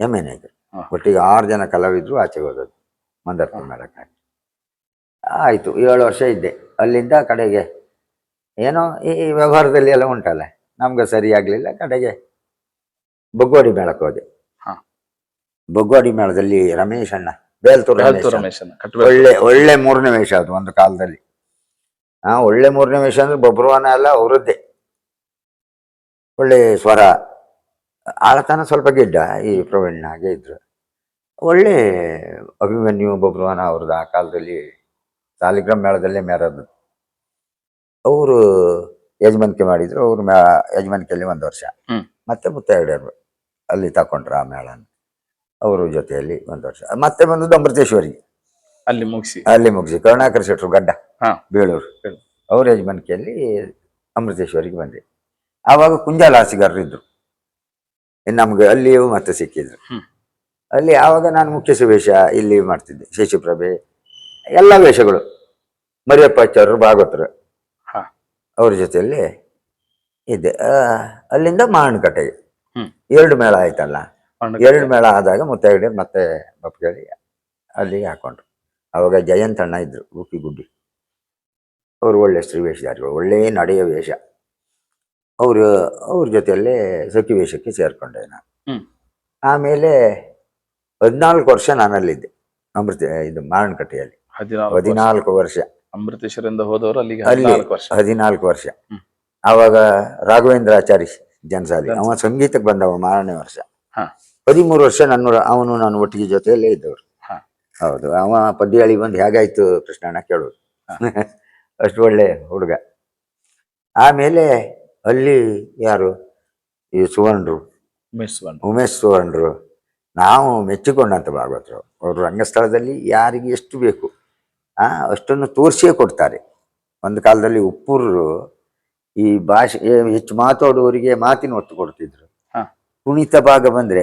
ಎಮ್ಮೆ ನಾಯಕರು, ಒಟ್ಟಿಗೆ 6 ಜನ ಕಲಾವಿದರು ಆಚೆಗೆ ಹೋದದ್ದು ಮಂದರ್ತಿ ಮೇಳಕ್ಕೆ. ಆಯಿತು, 7 ವರ್ಷ ಇದ್ದೆ. ಅಲ್ಲಿಂದ ಕಡೆಗೆ ಏನೋ ಈ ವ್ಯವಹಾರದಲ್ಲಿ ಎಲ್ಲ ಉಂಟಲ್ಲ, ನಮ್ಗೆ ಸರಿ ಆಗಲಿಲ್ಲ. ಕಡೆಗೆ ಬೊಗ್ಗೋಡಿ ಮೇಳಕ್ಕೆ ಹೋದೆ. ಬೊಗ್ಗೋಡಿ ಮೇಳದಲ್ಲಿ ರಮೇಶ್ ಅಣ್ಣ, ಬೇಲ್ತೂರು ಒಳ್ಳೆ 3ನೇ ವೇಷ ಅದು ಒಂದು ಕಾಲದಲ್ಲಿ. ಒಳ್ಳೆ 3ನೇ ವೇಷ ಅಂದ್ರೆ ಬಬ್ರುವಾನ ಎಲ್ಲ ಅವರದ್ದೇ. ಒಳ್ಳೆ ಸ್ವರ, ಆಳತನ ಸ್ವಲ್ಪ ಗಿಡ್ಡ, ಈ ಪ್ರವೀಣ್ ಹಾಗೆ ಇದ್ರು. ಒಳ್ಳೆ ಅಭಿಮನ್ಯು ಬಬ್ರುವಾನ ಅವ್ರದ್ದು ಆ ಕಾಲದಲ್ಲಿ ಸಾಲಿಗ್ರಾಮ್ ಮೇಳದಲ್ಲೇ ಮೇರದ್ದು. ಅವರು ಯಜಮಾನಿಕೆ ಮಾಡಿದ್ರು. ಅವ್ರ ಯಜಮಾನಿಕೆಯಲ್ಲಿ 1 ವರ್ಷ. ಮತ್ತೆ ಮುತ್ತೈದೆಯವರು ಅಲ್ಲಿ ತಕೊಂಡ್ರು ಆ ಮೇಳನ, ಅವ್ರ ಜೊತೆಯಲ್ಲಿ 1 ವರ್ಷ. ಮತ್ತೆ ಬಂದದ್ದು ಅಮೃತೇಶ್ವರಿಗೆ, ಅಲ್ಲಿ ಮುಗಿಸಿ ಕರುಣಾಕರ ಶೆಟ್ರು ಗಡ್ಡ ಬೇಳೂರು, ಅವ್ರ ಯಜಮಾನಿಕೆಯಲ್ಲಿ ಅಮೃತೇಶ್ವರಿಗೆ ಬಂದೆ. ಆವಾಗ ಕುಂಜಾಲ ಹಾಸಿಗಾರರು ಇದ್ರು ನಮ್ಗೆ, ಅಲ್ಲಿಯೂ ಮತ್ತೆ ಸಿಕ್ಕಿದ್ರು. ಅಲ್ಲಿ ಆವಾಗ ನಾನು ಮುಖ್ಯ ವೇಷ ಇಲ್ಲಿ ಮಾಡ್ತಿದ್ದೆ, ಶಶಿಪ್ರಭೆ ಎಲ್ಲ ವೇಷಗಳು, ಮರಿಯಪ್ಪಾಚಾರ್ಯರು, ಭಾಗವತರು, ಅವ್ರ ಜೊತೆಯಲ್ಲಿ ಇದ್ದೆ. ಅಲ್ಲಿಂದ ಮಾರಣಕಟ್ಟೆಗೆ 2 ಮೇಳ ಆಯ್ತಲ್ಲ. 2 ಮೇಳ ಆದಾಗ ಮುತ್ತೈದೆ ಮತ್ತೆ ಬಪ್ಪಗೇಳಿ ಅಲ್ಲಿಗೆ ಹಾಕೊಂಡ್ರು. ಆವಾಗ ಜಯಂತಣ್ಣ ಇದ್ರು, ಗುಬ್ಬಿ, ಅವರು ಒಳ್ಳೆ ಶ್ರೀವೇಷಧಾರಿಗಳು, ಒಳ್ಳೆ ನಡೆಯ ವೇಷ. ಅವ್ರ ಜೊತೆಯಲ್ಲೇ ಸಖಿ ವೇಷಕ್ಕೆ ಸೇರ್ಕೊಂಡೆ ನಾನು. ಆಮೇಲೆ 14 ವರ್ಷ ನಾನಲ್ಲಿದ್ದೆ ಇದು ಮಾರಣಕಟ್ಟೆಯಲ್ಲಿ. 14 ವರ್ಷ. ಅಮೃತೇಶ್ವರಿಂದ ಹೋದವರು ಅಲ್ಲಿ 14 ವರ್ಷ. ಆವಾಗ ರಾಘವೇಂದ್ರಾಚಾರಿ ಜನಸಾಲಿ ಅವ ಸಂಗೀತಕ್ಕೆ ಬಂದವ ಮಾರನೇ ವರ್ಷ. 13 ವರ್ಷ ಅವನು ನಾನು ಒಟ್ಟಿಗೆ ಜೊತೆಯಲ್ಲೇ ಇದ್ದವರು. ಹೌದು, ಅವ ಪದ್ಯಾಳಿ ಬಂದು ಹೇಗಾಯ್ತು ಕೃಷ್ಣಣ್ಣ ಕೇಳೋದು. ಅಷ್ಟು ಒಳ್ಳೆ ಹುಡುಗ. ಆಮೇಲೆ ಅಲ್ಲಿ ಯಾರು ಈ ಉಮೇಶ್ ಸುವರ್ಣರು ನಾವು ಮೆಚ್ಚಿಕೊಂಡಂತ ಭಾಗವತರು. ಅವರು ರಂಗಸ್ಥಳದಲ್ಲಿ ಯಾರಿಗೆ ಎಷ್ಟು ಬೇಕು ಅಷ್ಟನ್ನು ತೋರಿಸಿಯೇ ಕೊಡ್ತಾರೆ. ಒಂದು ಕಾಲದಲ್ಲಿ ಉಪ್ಪೂರರು ಈ ಭಾಷೆ ಹೆಚ್ಚು ಮಾತಾಡುವವರಿಗೆ ಮಾತಿನ ಒತ್ತು ಕೊಡ್ತಿದ್ರು. ಕುಣಿತ ಭಾಗ ಬಂದ್ರೆ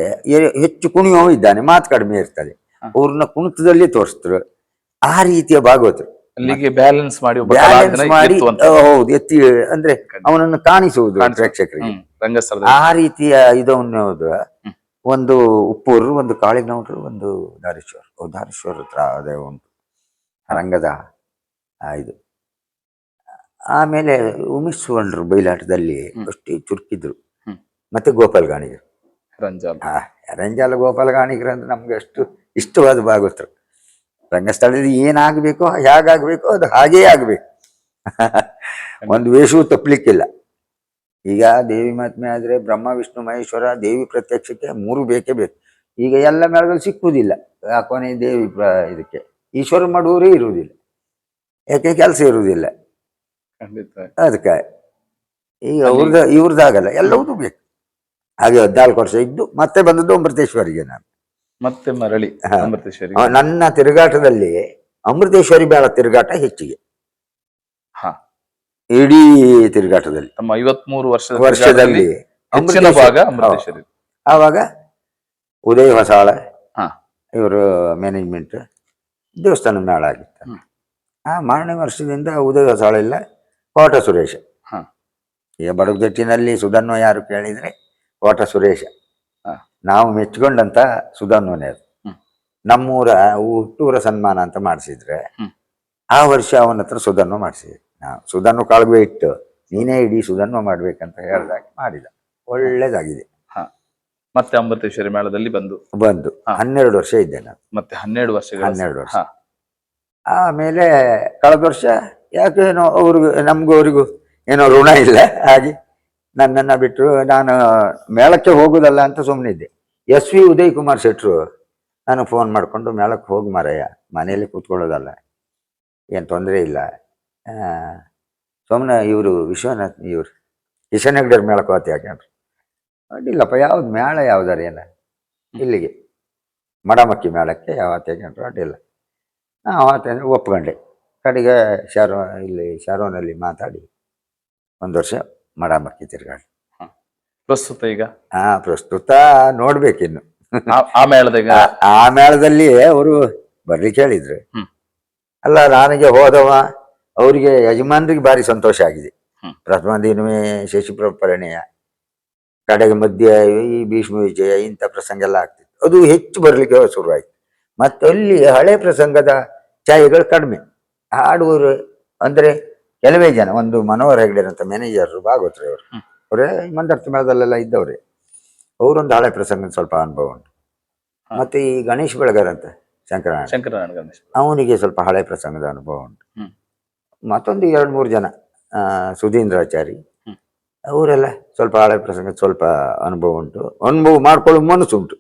ಹೆಚ್ಚು ಕುಣಿಯೋ ಇದ್ದಾನೆ, ಮಾತು ಕಡಿಮೆ ಇರ್ತದೆ, ಅವ್ರನ್ನ ಕುಣಿತದಲ್ಲಿ ತೋರಿಸಿದ್ರು. ಆ ರೀತಿಯ ಭಾಗವತರು ಅಲ್ಲಿಗೆ ಬ್ಯಾಲೆನ್ಸ್ ಮಾಡಿ ಹೌದು, ಎತ್ತಿ ಅಂದ್ರೆ ಅವನನ್ನು ಕಾಣಿಸುವುದು ಪ್ರೇಕ್ಷಕರಿಗೆ. ಆ ರೀತಿಯ ಇದನ್ನು ಒಂದು ಉಪ್ಪೂರು, ಒಂದು ಕಾಳಿಗನೌಡರು, ಒಂದು ದಾರೇಶ್ವರ ಹತ್ರ ಅದೇ ಉಂಟು ರಂಗದ ಇದು. ಆಮೇಲೆ ಉಮೇಶ್ ಸುವರ್ಣರು ಬಯಲಾಟದಲ್ಲಿ ಅಷ್ಟೇ ಚುರುಕಿದ್ರು. ಮತ್ತೆ ಗೋಪಾಲ್ ಗಾಣಿಗರು ರಂಜಾಲ್. ರಂಜಾಲ ಗೋಪಾಲಗಾಣಿಕರು ಅಂದ್ರೆ ನಮ್ಗೆ ಅಷ್ಟು ಇಷ್ಟವಾದ ಭಾಗವತರು. ರಂಗಸ್ಥಳದಲ್ಲಿ ಏನಾಗಬೇಕೋ ಹೇಗಾಗಬೇಕೋ ಅದು ಹಾಗೇ ಆಗಬೇಕು. ಒಂದು ವೇಷವೂ ತಪ್ಪಲಿಕ್ಕಿಲ್ಲ. ಈಗ ದೇವಿ ಮಹಾತ್ಮೆ ಆದರೆ ಬ್ರಹ್ಮ ವಿಷ್ಣು ಮಹೇಶ್ವರ ದೇವಿ ಪ್ರತ್ಯಕ್ಷಕ್ಕೆ 3 ಬೇಕೇ ಬೇಕು. ಈಗ ಎಲ್ಲ ಮೇಳಗಳು ಸಿಕ್ಕುವುದಿಲ್ಲ. ಕೊನೆ ದೇವಿ ಇದಕ್ಕೆ ಈಶ್ವರ ಮಾಡುವವರೇ ಇರುವುದಿಲ್ಲ. ಯಾಕೆ ಕೆಲಸ ಇರುವುದಿಲ್ಲ. ಖಂಡಿತ. ಅದಕ್ಕೆ ಈಗ ಇವ್ರದ್ದಾಗಲ್ಲ, ಎಲ್ಲವೂ ಬೇಕು. ಹಾಗೆ 14 ವರ್ಷ ಇದ್ದು ಮತ್ತೆ ಬಂದದ್ದು ಅಮೃತೇಶ್ವರಿಗೆ ನಾನು. ಮತ್ತೆ ಮರಳಿ ಅಮೃತೇಶ್ವರಿ. ನನ್ನ ತಿರುಗಾಟದಲ್ಲಿ ಅಮೃತೇಶ್ವರಿ ಬೇಡ ತಿರುಗಾಟ ಹೆಚ್ಚಿಗೆ. ಇಡೀ ತಿರುಗಾಟದಲ್ಲಿ ತಮ್ಮ 53 ವರ್ಷದಲ್ಲಿ ಹೆಚ್ಚಿನ ಭಾಗ ಅಮೃತೇಶ್ವರಿ. ಆವಾಗ ಉದಯ ಹೊಸಾಳ ಇವರು ಮ್ಯಾನೇಜ್ಮೆಂಟ್ ದೇವಸ್ಥಾನ ಮೇಳ ಆಗಿತ್ತು. ಆ ಮಾರನೇ ವರ್ಷದಿಂದ ಉದಯ ಹೊಸಾಳ ಇಲ್ಲ, ಕೋಟ ಸುರೇಶ. ಈಗ ಬಡಗುದಟ್ಟಿನಲ್ಲಿ ಸುಧನ್ವ ಯಾರು ಕೇಳಿದ್ರೆ ಕೋಟ ಸುರೇಶ. ನಾವು ಮೆಚ್ಕೊಂಡಂತ ಸುಧನ್ವನೇ ಅದು. ನಮ್ಮೂರ ಹುಟ್ಟೂರ ಸನ್ಮಾನ ಅಂತ ಮಾಡಿಸಿದ್ರೆ ಆ ವರ್ಷ ಅವನ ಹತ್ರ ಸುಧನ್ವ ಮಾಡಿಸಿದ್ವಿ. ನಾವು ಸುಧನ್ವ ಕಾಳ್ಗೆ ಇಟ್ಟು ನೀನೇ ಇಡೀ ಸುಧನ್ವ ಮಾಡ್ಬೇಕಂತ ಹೇಳಿದಾಗ ಮಾಡಿದ. ಒಳ್ಳೇದಾಗಿದೆ. ಮತ್ತೆ ಅಮೃತೇಶ್ವರಿ ಮೇಳದಲ್ಲಿ ಬಂದು 12 ವರ್ಷ ಇದ್ದೆ ನಾನು. ಮತ್ತೆ 12 ವರ್ಷ. ಆಮೇಲೆ ಕಳೆದ ವರ್ಷ ಯಾಕೇನೋ ನಮಗೂ ಅವ್ರಿಗೂ ಏನೋ ಋಣ ಇಲ್ಲ. ಹಾಗೆ ನನ್ನನ್ನು ಬಿಟ್ಟರು. ನಾನು ಮೇಳಕ್ಕೆ ಹೋಗುದಲ್ಲ ಅಂತ ಸುಮ್ಮನಿದ್ದೆ. SV ಉದಯ್ ಕುಮಾರ್ ಶೆಟ್ರು ನಾನು ಫೋನ್ ಮಾಡಿಕೊಂಡು ಮೇಳಕ್ಕೆ ಹೋಗಿ ಮಾರಯ್ಯ, ಮನೆಯಲ್ಲಿ ಕೂತ್ಕೊಳ್ಳೋದಲ್ಲ, ಏನು ತೊಂದರೆ ಇಲ್ಲ, ಸುಮ್ಮನೆ ಇವರು ವಿಶ್ವನಾಥ್ ಇವರು ಕಿಶನ್ ಹೆಗ್ಡೆರ್ ಮೇಳಕ್ಕೆ ಹೋಗ್ತಿ ಯಾಕೆಂದ್ರೆ ಅಡ್ಡಿಲ್ಲಪ್ಪ. ಯಾವ್ದು ಮೇಳ ಯಾವ್ದಾರ ಏನ ಇಲ್ಲಿಗೆ ಮಡಮಕ್ಕಿ ಮೇಳಕ್ಕೆ ಯಾವತ್ತು ಯಾಕೆಂಡ್ರು ಅಡ್ಡಿಲ್ಲ. ಆವತ್ತಂದ್ರೆ ಒಪ್ಕೊಂಡೆ. ಕಡೆಗೆ ಇಲ್ಲಿ ಶಾರೋನಲ್ಲಿ ಮಾತಾಡಿ 1 ವರ್ಷ ಮಡಮಕ್ಕಿ ತಿರ್ಗಾಡಿ. ಪ್ರಸ್ತುತ ಈಗ ಪ್ರಸ್ತುತ ನೋಡ್ಬೇಕಿನ್ನು. ಆ ಮೇಳದಲ್ಲಿ ಅವರು ಬರ್ಲಿಕ್ಕೆ ಹೇಳಿದ್ರು. ಅಲ್ಲ, ನನಗೆ ಹೋದವ ಅವರಿಗೆ ಯಜಮಾನ್ರಿಗೆ ಭಾರಿ ಸಂತೋಷ ಆಗಿದೆ. ಪ್ರಥಮ ದಿನವೇ ಶಶಿಪ್ರಪರಣೆಯ ಕಡೆಗೆ ಮಧ್ಯೆ ಈ ಭೀಷ್ಮ ವಿಜಯ ಇಂಥ ಪ್ರಸಂಗ ಎಲ್ಲ ಆಗ್ತಿತ್ತು. ಅದು ಹೆಚ್ಚು ಬರ್ಲಿಕ್ಕೆ ಶುರುವಾಯಿತು. ಮತ್ತೆ ಅಲ್ಲಿ ಹಳೆ ಪ್ರಸಂಗದ ಛಾಯೆಗಳು ಕಡಿಮೆ. ಹಾಡುವರು ಅಂದ್ರೆ ಕೆಲವೇ ಜನ. ಒಂದು ಮನೋಹರ್ ಹೆಗ್ಡೆ ಅಂತ ಮ್ಯಾನೇಜರ್ ಭಾಗವತ್ರಿ ಅವರು, ಅವರೇ ಮಂದರ್ತಿ ಮೇಳದಲ್ಲೆಲ್ಲ ಇದ್ದವ್ರೆ. ಅವರೊಂದು ಹಳೆ ಪ್ರಸಂಗದ ಸ್ವಲ್ಪ ಅನುಭವ ಉಂಟು. ಮತ್ತೆ ಈ ಗಣೇಶ್ ಬೆಳಗಾರ್ ಅಂತ ಶಂಕರನಾರಾಯಣ ಗಣೇಶ್, ಅವನಿಗೆ ಸ್ವಲ್ಪ ಹಳೆ ಪ್ರಸಂಗದ ಅನುಭವ ಉಂಟು. ಮತ್ತೊಂದು 2-3 ಜನ ಸುಧೀಂದ್ರಾಚಾರಿ, ಅವರೆಲ್ಲ ಸ್ವಲ್ಪ ಹಳೆ ಪ್ರಸಂಗದ ಸ್ವಲ್ಪ ಅನುಭವ ಉಂಟು. ಅನುಭವ ಮಾಡ್ಕೊಳ್ಳೋ ಮನಸ್ಸುಂಟು.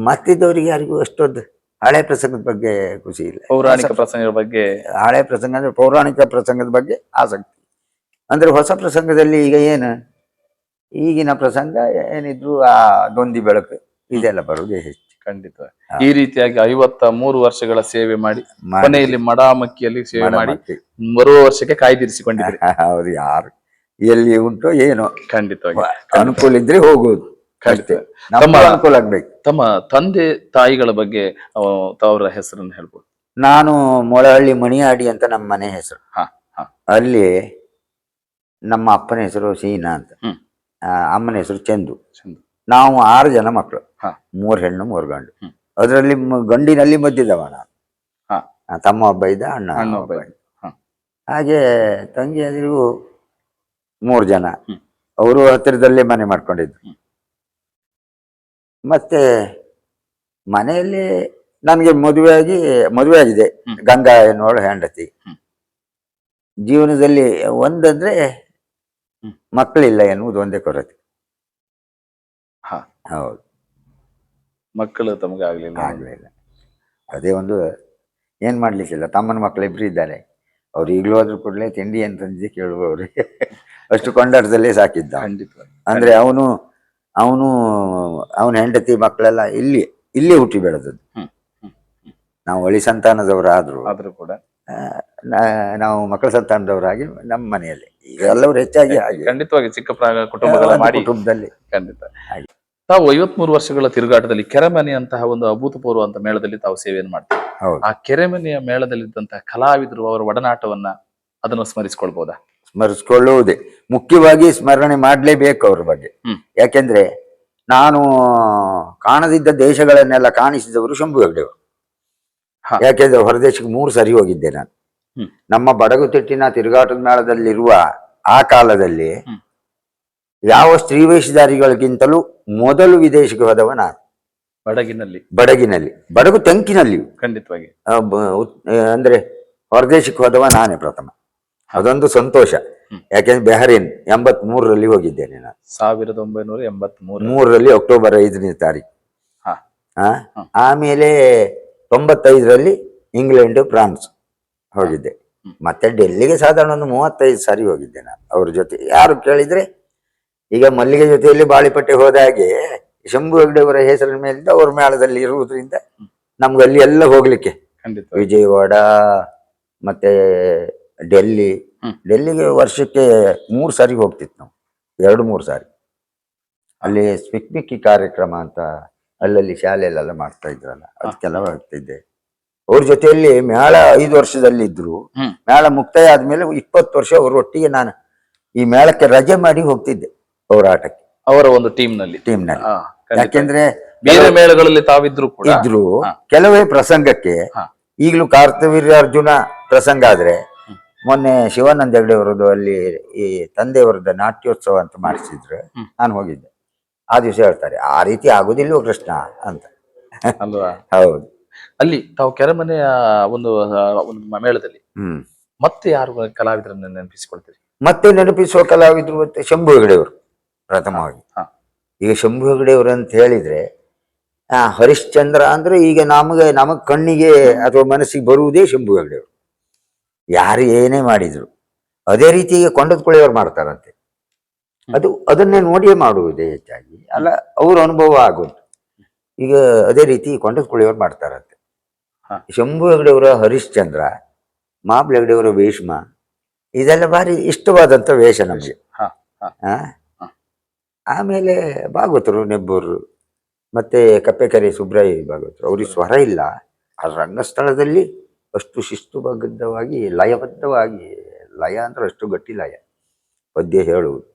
ಮತ್ತಿದ್ದವರಿಗೆ ಯಾರಿಗೂ ಅಷ್ಟೊಂದು ಹಳೆ ಪ್ರಸಂಗದ ಬಗ್ಗೆ ಖುಷಿ ಇಲ್ಲ. ಪೌರಾಣಿಕ ಪ್ರಸಂಗದ ಬಗ್ಗೆ, ಹಳೆ ಪ್ರಸಂಗ ಅಂದ್ರೆ ಪೌರಾಣಿಕ ಪ್ರಸಂಗದ ಬಗ್ಗೆ ಆಸಕ್ತಿ. ಅಂದ್ರೆ ಹೊಸ ಪ್ರಸಂಗದಲ್ಲಿ ಈಗ ಏನು ಈಗಿನ ಪ್ರಸಂಗ ಏನಿದ್ರು ಆ ದೊಂದಿ ಬೆಳಕು ಇದೆಲ್ಲ ಬರುವುದೇ ಹೆಚ್ಚು. ಖಂಡಿತ. ಈ ರೀತಿಯಾಗಿ 53 ವರ್ಷಗಳ ಸೇವೆ ಮಾಡಿ ಕೊನೆಯಲ್ಲಿ ಮಡಮಕ್ಕಿಯಲ್ಲಿ ಸೇವೆ ಮಾಡಿ ಬರುವ ವರ್ಷಕ್ಕೆ ಕಾಯ್ದಿರಿಸಿಕೊಂಡಿದ್ದಾರೆ. ಹೌದು, ಯಾರು ಎಲ್ಲಿ ಉಂಟೋ ಏನೋ ಖಂಡಿತವಾಗಿ ಅನುಕೂಲ ಇದ್ರೆ ಹೋಗುವುದು. ಅನುಕೂಲ ಆಗ್ಬೇಕು. ತಮ್ಮ ತಂದೆ ತಾಯಿಗಳ ಬಗ್ಗೆ ಅವರ ಹೆಸರನ್ನು ಹೇಳ್ಬೋದು. ನಾನು ಮೊಳಹಳ್ಳಿ ಮಣಿಯಾಡಿ ಅಂತ ನಮ್ಮ ಮನೆ ಹೆಸರು. ಅಲ್ಲಿ ನಮ್ಮ ಅಪ್ಪನ ಹೆಸರು ಸೀನಾ ಅಂತ, ಅಮ್ಮನ ಹೆಸರು ಚಂದು. ನಾವು 6 ಜನ ಮಕ್ಕಳು, 3 ಹೆಣ್ಣು 3 ಗಂಡು. ಅದರಲ್ಲಿ ಗಂಡಿನಲ್ಲಿ ಮಧ್ಯದವ ನಾನು. ತಮ್ಮ ಒಬ್ಬ ಇದ್ದ, ಅಣ್ಣ ಒಬ್ಬ. ಹಾಗೆ ತಂಗಿಯರಿಗೂ 3 ಜನ. ಅವರು ಹತ್ತಿರದಲ್ಲೇ ಮನೆ ಮಾಡ್ಕೊಂಡಿದ್ರು. ಮತ್ತೆ ಮನೆಯಲ್ಲಿ ನನಗೆ ಮದುವೆ ಆಗಿದೆ. ಗಂಗಾ ಎನ್ನುವಳು ಹೆಂಡತಿ. ಜೀವನದಲ್ಲಿ ಒಂದಂದ್ರೆ ಮಕ್ಕಳಿಲ್ಲ ಎನ್ನುವುದು ಒಂದೇ ಕೊರತೆ. ಹೌದು, ಮಕ್ಕಳು ತಮಗೆ ಆಗ್ಲಿಲ್ಲ. ಅದೇ ಒಂದು ಏನ್ ಮಾಡ್ಲಿಕ್ಕಿಲ್ಲ. ತಮ್ಮನ ಮಕ್ಕಳು 2 ಇದ್ದಾರೆ. ಅವ್ರು ಈಗಲೂ ಅದ್ರ ಕೂಡಲೇ ತಿಂಡಿ ಅಂತಂದಿದ್ದೆ ಕೇಳುವವ್ರೆ. ಅಷ್ಟು ಕೊಂಡಾಟದಲ್ಲೇ ಸಾಕಿದ್ದ. ಅಂದ್ರೆ ಅವನ ಹೆಂಡತಿ ಮಕ್ಕಳೆಲ್ಲ ಇಲ್ಲಿ ಹುಟ್ಟಿ ಬೆಳೆದದ್ದು. ನಾವು ಒಳಿ ಸಂತಾನದವರಾದ್ರೂ ಕೂಡ ನಾವು ಮಕ್ಕಳ ಸಂತಾನದವರಾಗಿ ನಮ್ಮ ಮನೆಯಲ್ಲಿ ಈಗ ಎಲ್ಲರೂ ಹೆಚ್ಚಾಗಿ ಖಂಡಿತವಾಗಿ ಚಿಕ್ಕ ಕುಟುಂಬದಲ್ಲಿ ಖಂಡಿತ. ತಾವು 53 ವರ್ಷಗಳ ತಿರುಗಾಟದಲ್ಲಿ ಕೆರೆಮನೆ ಅಂತಹ ಒಂದು ಅಭೂತಪೂರ್ವ ಅಂತ ಮೇಳದಲ್ಲಿ ತಾವು ಸೇವೆಯನ್ನು ಮಾಡ್ತೀವಿ. ಆ ಕೆರೆಮನೆಯ ಮೇಳದಲ್ಲಿದ್ದಂತಹ ಕಲಾವಿದರು ಅವರ ಒಡನಾಟವನ್ನ ಅದನ್ನು ಸ್ಮರಿಸಿಕೊಳ್ಬಹುದಾ? ಸ್ಮರಿಸಿಕೊಳ್ಳುವುದೇ ಮುಖ್ಯವಾಗಿ ಸ್ಮರಣೆ ಮಾಡಲೇಬೇಕು ಅವ್ರ ಬಗ್ಗೆ. ಯಾಕೆಂದ್ರೆ ನಾನು ಕಾಣದಿದ್ದ ದೇಶಗಳನ್ನೆಲ್ಲ ಕಾಣಿಸಿದವರು ಶಂಭು ಹೆಗ್ಡೆಯವರು. ಯಾಕೆಂದ್ರೆ ಹೊರದೇಶಕ್ಕೆ 3 ಸರಿ ಹೋಗಿದ್ದೆ ನಾನು. ನಮ್ಮ ಬಡಗುತಿಟ್ಟಿನ ತಿರುಗಾಟದ ಮೇಳದಲ್ಲಿರುವ ಆ ಕಾಲದಲ್ಲಿ ಯಾವ ಸ್ತ್ರೀ ವೇಷಧಾರಿಗಳಿಗಿಂತಲೂ ಮೊದಲು ವಿದೇಶಕ್ಕೆ ಹೋದವ ನಾನು. ಬಡಗಿನಲ್ಲಿ, ಬಡಗು ತೆಂಕಿನಲ್ಲಿ ಖಂಡಿತವಾಗಿ ಅಂದ್ರೆ ಹೊರದೇಶಕ್ಕೆ ಹೋದವ ನಾನೇ ಪ್ರಥಮ. ಅದೊಂದು ಸಂತೋಷ. ಯಾಕೆಂದ್ರೆ ಬೆಹರೇನ್ 83ರಲ್ಲಿ ಹೋಗಿದ್ದೇನೆ ನಾನು. 1983 ಅಕ್ಟೋಬರ್ 5ನೇ ತಾರೀಕು. ಆಮೇಲೆ 95ರಲ್ಲಿ ಇಂಗ್ಲೆಂಡ್, ಫ್ರಾನ್ಸ್ ಹೋಗಿದ್ದೆ. ಮತ್ತೆ ಡೆಲ್ಲಿಗೆ ಸಾಧಾರಣ ಒಂದು 35 ಸಾರಿ ಹೋಗಿದ್ದೆ ನಾನು ಅವ್ರ ಜೊತೆ. ಯಾರು ಕೇಳಿದ್ರೆ ಈಗ ಮಲ್ಲಿಗೆ ಜೊತೆಯಲ್ಲಿ ಬಾಳಿಪಟ್ಟೆ ಹೋದ ಹಾಗೆ ಶಂಭು ಹೆಗ್ಡೆ ಅವರ ಹೆಸರಿನ ಮೇಲಿಂದ ಅವ್ರ ಮೇಳದಲ್ಲಿ ಇರುವುದರಿಂದ ನಮ್ಗೆ ಅಲ್ಲಿ ಎಲ್ಲ ಹೋಗ್ಲಿಕ್ಕೆ, ವಿಜಯವಾಡ ಮತ್ತೆ ಡೆಲ್ಲಿಗೆ ವರ್ಷಕ್ಕೆ 3 ಸಾರಿ ಹೋಗ್ತಿತ್ತು ನಾವು, 2-3 ಸಾರಿ. ಅಲ್ಲಿ ಪಿಕ್ನಿಕ್ ಕಾರ್ಯಕ್ರಮ ಅಂತ ಅಲ್ಲಲ್ಲಿ ಶಾಲೆಯಲ್ಲೆಲ್ಲ ಮಾಡ್ತಾ ಇದ್ರಲ್ಲ, ಅದಕ್ಕೆಲ್ಲ ಹೋಗ್ತಿದ್ದೆ ಅವ್ರ ಜೊತೆಯಲ್ಲಿ. ಮೇಳ 5 ವರ್ಷದಲ್ಲಿ ಇದ್ರು. ಮೇಳ ಮುಕ್ತಾಯ ಆದ್ಮೇಲೆ 20 ವರ್ಷ ಅವ್ರ ಒಟ್ಟಿಗೆ ನಾನು ಈ ಮೇಳಕ್ಕೆ ರಜೆ ಮಾಡಿ ಹೋಗ್ತಿದ್ದೆ ಅವ್ರ ಆಟಕ್ಕೆ, ಅವರ ಒಂದು ಟೀಮ್ನಲ್ಲಿ. ಯಾಕೆಂದ್ರೆ ಬೇರೆ ಮೇಳಗಳಲ್ಲಿ ತಾವಿದ್ರು ಕೂಡ ಇದ್ರು. ಕೆಲವೇ ಪ್ರಸಂಗಕ್ಕೆ ಈಗಲೂ ಕಾರ್ತವೀರ್ಯಾರ್ಜುನ ಪ್ರಸಂಗ ಆದ್ರೆ, ಮೊನ್ನೆ ಶಿವಾನಂದ ಹೆಗ್ಡೆ ಅವರದ್ದು ಅಲ್ಲಿ ಈ ತಂದೆಯವರದ್ದು ನಾಟ್ಯೋತ್ಸವ ಅಂತ ಮಾಡಿಸಿದ್ರು, ನಾನು ಹೋಗಿದ್ದೆ. ಆ ದಿವಸ ಹೇಳ್ತಾರೆ, ಆ ರೀತಿ ಆಗುದಿಲ್ವೋ ಕೃಷ್ಣ ಅಂತ ಅಲ್ವಾ? ಹೌದು. ಅಲ್ಲಿ ತಾವು ಕೆರೆಮನೆಯ ಒಂದು ಮೇಳದಲ್ಲಿ ಮತ್ತೆ ಯಾರು ಕಲಾವಿದರನ್ನ ನೆನಪಿಸಿಕೊಳ್ತೀರಿ? ಮತ್ತೆ ನೆನಪಿಸುವ ಕಲಾವಿದರು ಮತ್ತೆ ಶಂಭು ಹೆಗ್ಡೆ ಅವರು ಪ್ರಥಮವಾಗಿ. ಈಗ ಶಂಭು ಹೆಗ್ಡೆ ಅವರು ಅಂತ ಹೇಳಿದ್ರೆ ಹರಿಶ್ಚಂದ್ರ ಅಂದ್ರೆ ಈಗ ನಮಗ್ ಕಣ್ಣಿಗೆ ಅಥವಾ ಮನಸ್ಸಿಗೆ ಬರುವುದೇ ಶಂಭು ಹೆಗ್ಡೆ ಅವರು. ಯಾರು ಏನೇ ಮಾಡಿದ್ರು ಅದೇ ರೀತಿ ಈಗ ಕೊಂಡದ ಮಾಡ್ತಾರಂತೆ. ಅದನ್ನೇ ನೋಡಿಯೇ ಮಾಡುವುದೇ ಹೆಚ್ಚಾಗಿ ಅಲ್ಲ, ಅವ್ರ ಅನುಭವ ಆಗೋದು. ಈಗ ಅದೇ ರೀತಿ ಕೊಂಡದ ಮಾಡ್ತಾರಂತೆ. ಶಂಭು ಹೆಗ್ಡೆ ಅವರ ಹರಿಶ್ಚಂದ್ರ, ಮಾಬ್ಲ ಹೆಗ್ಡೆ ಅವರ ಭೀಷ್ಮ, ಇದೆಲ್ಲ ಭಾರಿ ಇಷ್ಟವಾದಂತ ವೇಷ ನಮಗೆ. ಆಮೇಲೆ ಭಾಗವತರು, ನೆಬ್ಬೂರು, ಮತ್ತೆ ಕಪ್ಪೆಕೆರೆ ಸುಬ್ರಾಯ ಭಾಗವತರು. ಅವ್ರಿಗೆ ಸ್ವರ ಇಲ್ಲ, ಆ ರಂಗಸ್ಥಳದಲ್ಲಿ ಅಷ್ಟು ಶಿಸ್ತುಬದ್ಧವಾಗಿ ಲಯಬದ್ಧವಾಗಿ, ಲಯ ಅಂದ್ರೆ ಅಷ್ಟು ಗಟ್ಟಿ ಲಯ, ಪದ್ಯ ಹೇಳುವುದು.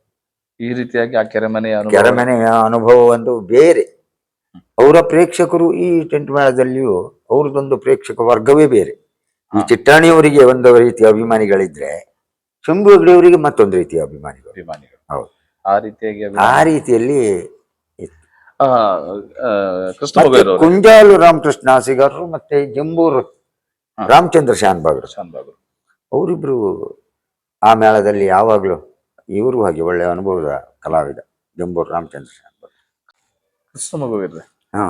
ಈ ರೀತಿಯಾಗಿ ಆ ಕೆರೆಮನೆಯ ಅನುಭವ ಒಂದು ಬೇರೆ. ಅವರ ಪ್ರೇಕ್ಷಕರು ಈ ಟೆಂಟ್ ಮೇಳದಲ್ಲಿಯೂ ಅವ್ರದ್ದೊಂದು ಪ್ರೇಕ್ಷಕ ವರ್ಗವೇ ಬೇರೆ. ಈ ಚಿಟ್ಟಾಣಿಯವರಿಗೆ ಒಂದು ರೀತಿಯ ಅಭಿಮಾನಿಗಳಿದ್ರೆ, ಶಂಭು ಹೆಗ್ಡೆ ಅವರಿಗೆ ಮತ್ತೊಂದು ರೀತಿಯ ಅಭಿಮಾನಿಗಳು. ಹೌದು, ಆ ರೀತಿಯಲ್ಲಿ ಕುಂಜಾಲು ರಾಮಕೃಷ್ಣ ಹಾಸಿಗಾರರು ಮತ್ತೆ ಜಂಬೂರು ರಾಮಚಂದ್ರ ಶಾನ್ಭಾಗರು ಅವರಿಬ್ರು ಆ ಮೇಳದಲ್ಲಿ ಯಾವಾಗ್ಲೂ ಇವರು ಹಾಗೆ ಒಳ್ಳೆ ಅನುಭವದ ಕಲಾವಿದ ಜಂಬೂರು ರಾಮಚಂದ್ರ ಶಾನ್ಭಾಗರು. ಕೃಷ್ಣ ಮಗುವಿರ್ರೆ,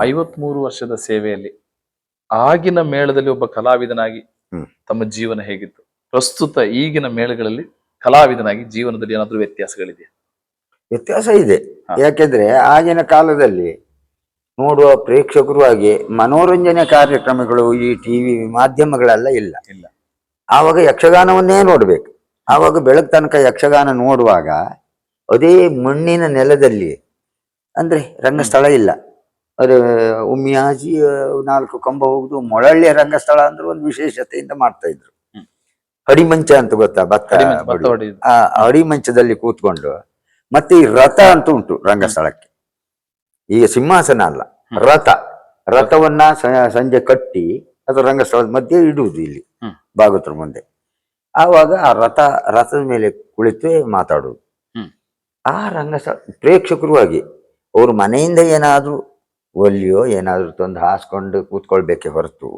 53 ವರ್ಷದ ಸೇವೆಯಲ್ಲಿ ಆಗಿನ ಮೇಳದಲ್ಲಿ ಒಬ್ಬ ಕಲಾವಿದನಾಗಿ ತಮ್ಮ ಜೀವನ ಹೇಗಿತ್ತು? ಪ್ರಸ್ತುತ ಈಗಿನ ಮೇಳಗಳಲ್ಲಿ ಕಲಾವಿದನಾಗಿ ಜೀವನದಲ್ಲಿ ಏನಾದ್ರೂ ವ್ಯತ್ಯಾಸಗಳಿದೆಯಾ? ವ್ಯತ್ಯಾಸ ಇದೆ. ಯಾಕೆಂದ್ರೆ ಆಗಿನ ಕಾಲದಲ್ಲಿ ನೋಡುವ ಪ್ರೇಕ್ಷಕರು ಹಾಗೆ ಮನೋರಂಜನೆ ಕಾರ್ಯಕ್ರಮಗಳು ಈ ಟಿವಿ ಮಾಧ್ಯಮಗಳೆಲ್ಲ ಇಲ್ಲ. ಆವಾಗ ಯಕ್ಷಗಾನವನ್ನೇ ನೋಡ್ಬೇಕು. ಆವಾಗ ಬೆಳಗ್ ತನಕ ಯಕ್ಷಗಾನ ನೋಡುವಾಗ ಅದೇ ಮಣ್ಣಿನ ನೆಲದಲ್ಲಿ, ಅಂದ್ರೆ ರಂಗಸ್ಥಳ ಇಲ್ಲ, ಅದು ಉಮ್ಮಿಯಾಜಿ 4 ಕಂಬ ಹೋಗುದು, ಮೊಳಳ್ಳಿಯ ರಂಗಸ್ಥಳ ಅಂದ್ರೆ ಒಂದು ವಿಶೇಷತೆಯಿಂದ ಮಾಡ್ತಾ ಇದ್ರು. ಹಡಿಮಂಚ ಅಂತ ಗೊತ್ತಾ? ಆ ಹಡಿಮಂಚದಲ್ಲಿ ಕೂತ್ಕೊಂಡು, ಮತ್ತೆ ಈ ರಥ ಅಂತ ಉಂಟು ರಂಗಸ್ಥಳಕ್ಕೆ. ಈಗ ಸಿಂಹಾಸನ ಅಲ್ಲ, ರಥವನ್ನ ಸಂಜೆ ಕಟ್ಟಿ ಅದು ರಂಗಸ್ಥಳದ ಮಧ್ಯೆ ಇಡುವುದು ಇಲ್ಲಿ ಭಾಗವತರ ಮುಂದೆ. ಆವಾಗ ಆ ರಥದ ಮೇಲೆ ಕುಳಿತು ಮಾತಾಡುವುದು. ಆ ರಂಗಸ್ಥಳ ಪ್ರೇಕ್ಷಕರು ಆಗಿ ಅವ್ರ ಮನೆಯಿಂದ ಏನಾದ್ರೂ ಒಲಿಯೋ ಏನಾದ್ರೂ ತಂದು ಹಾಸ್ಕೊಂಡು ಕೂತ್ಕೊಳ್ಬೇಕೆ ಹೊರತು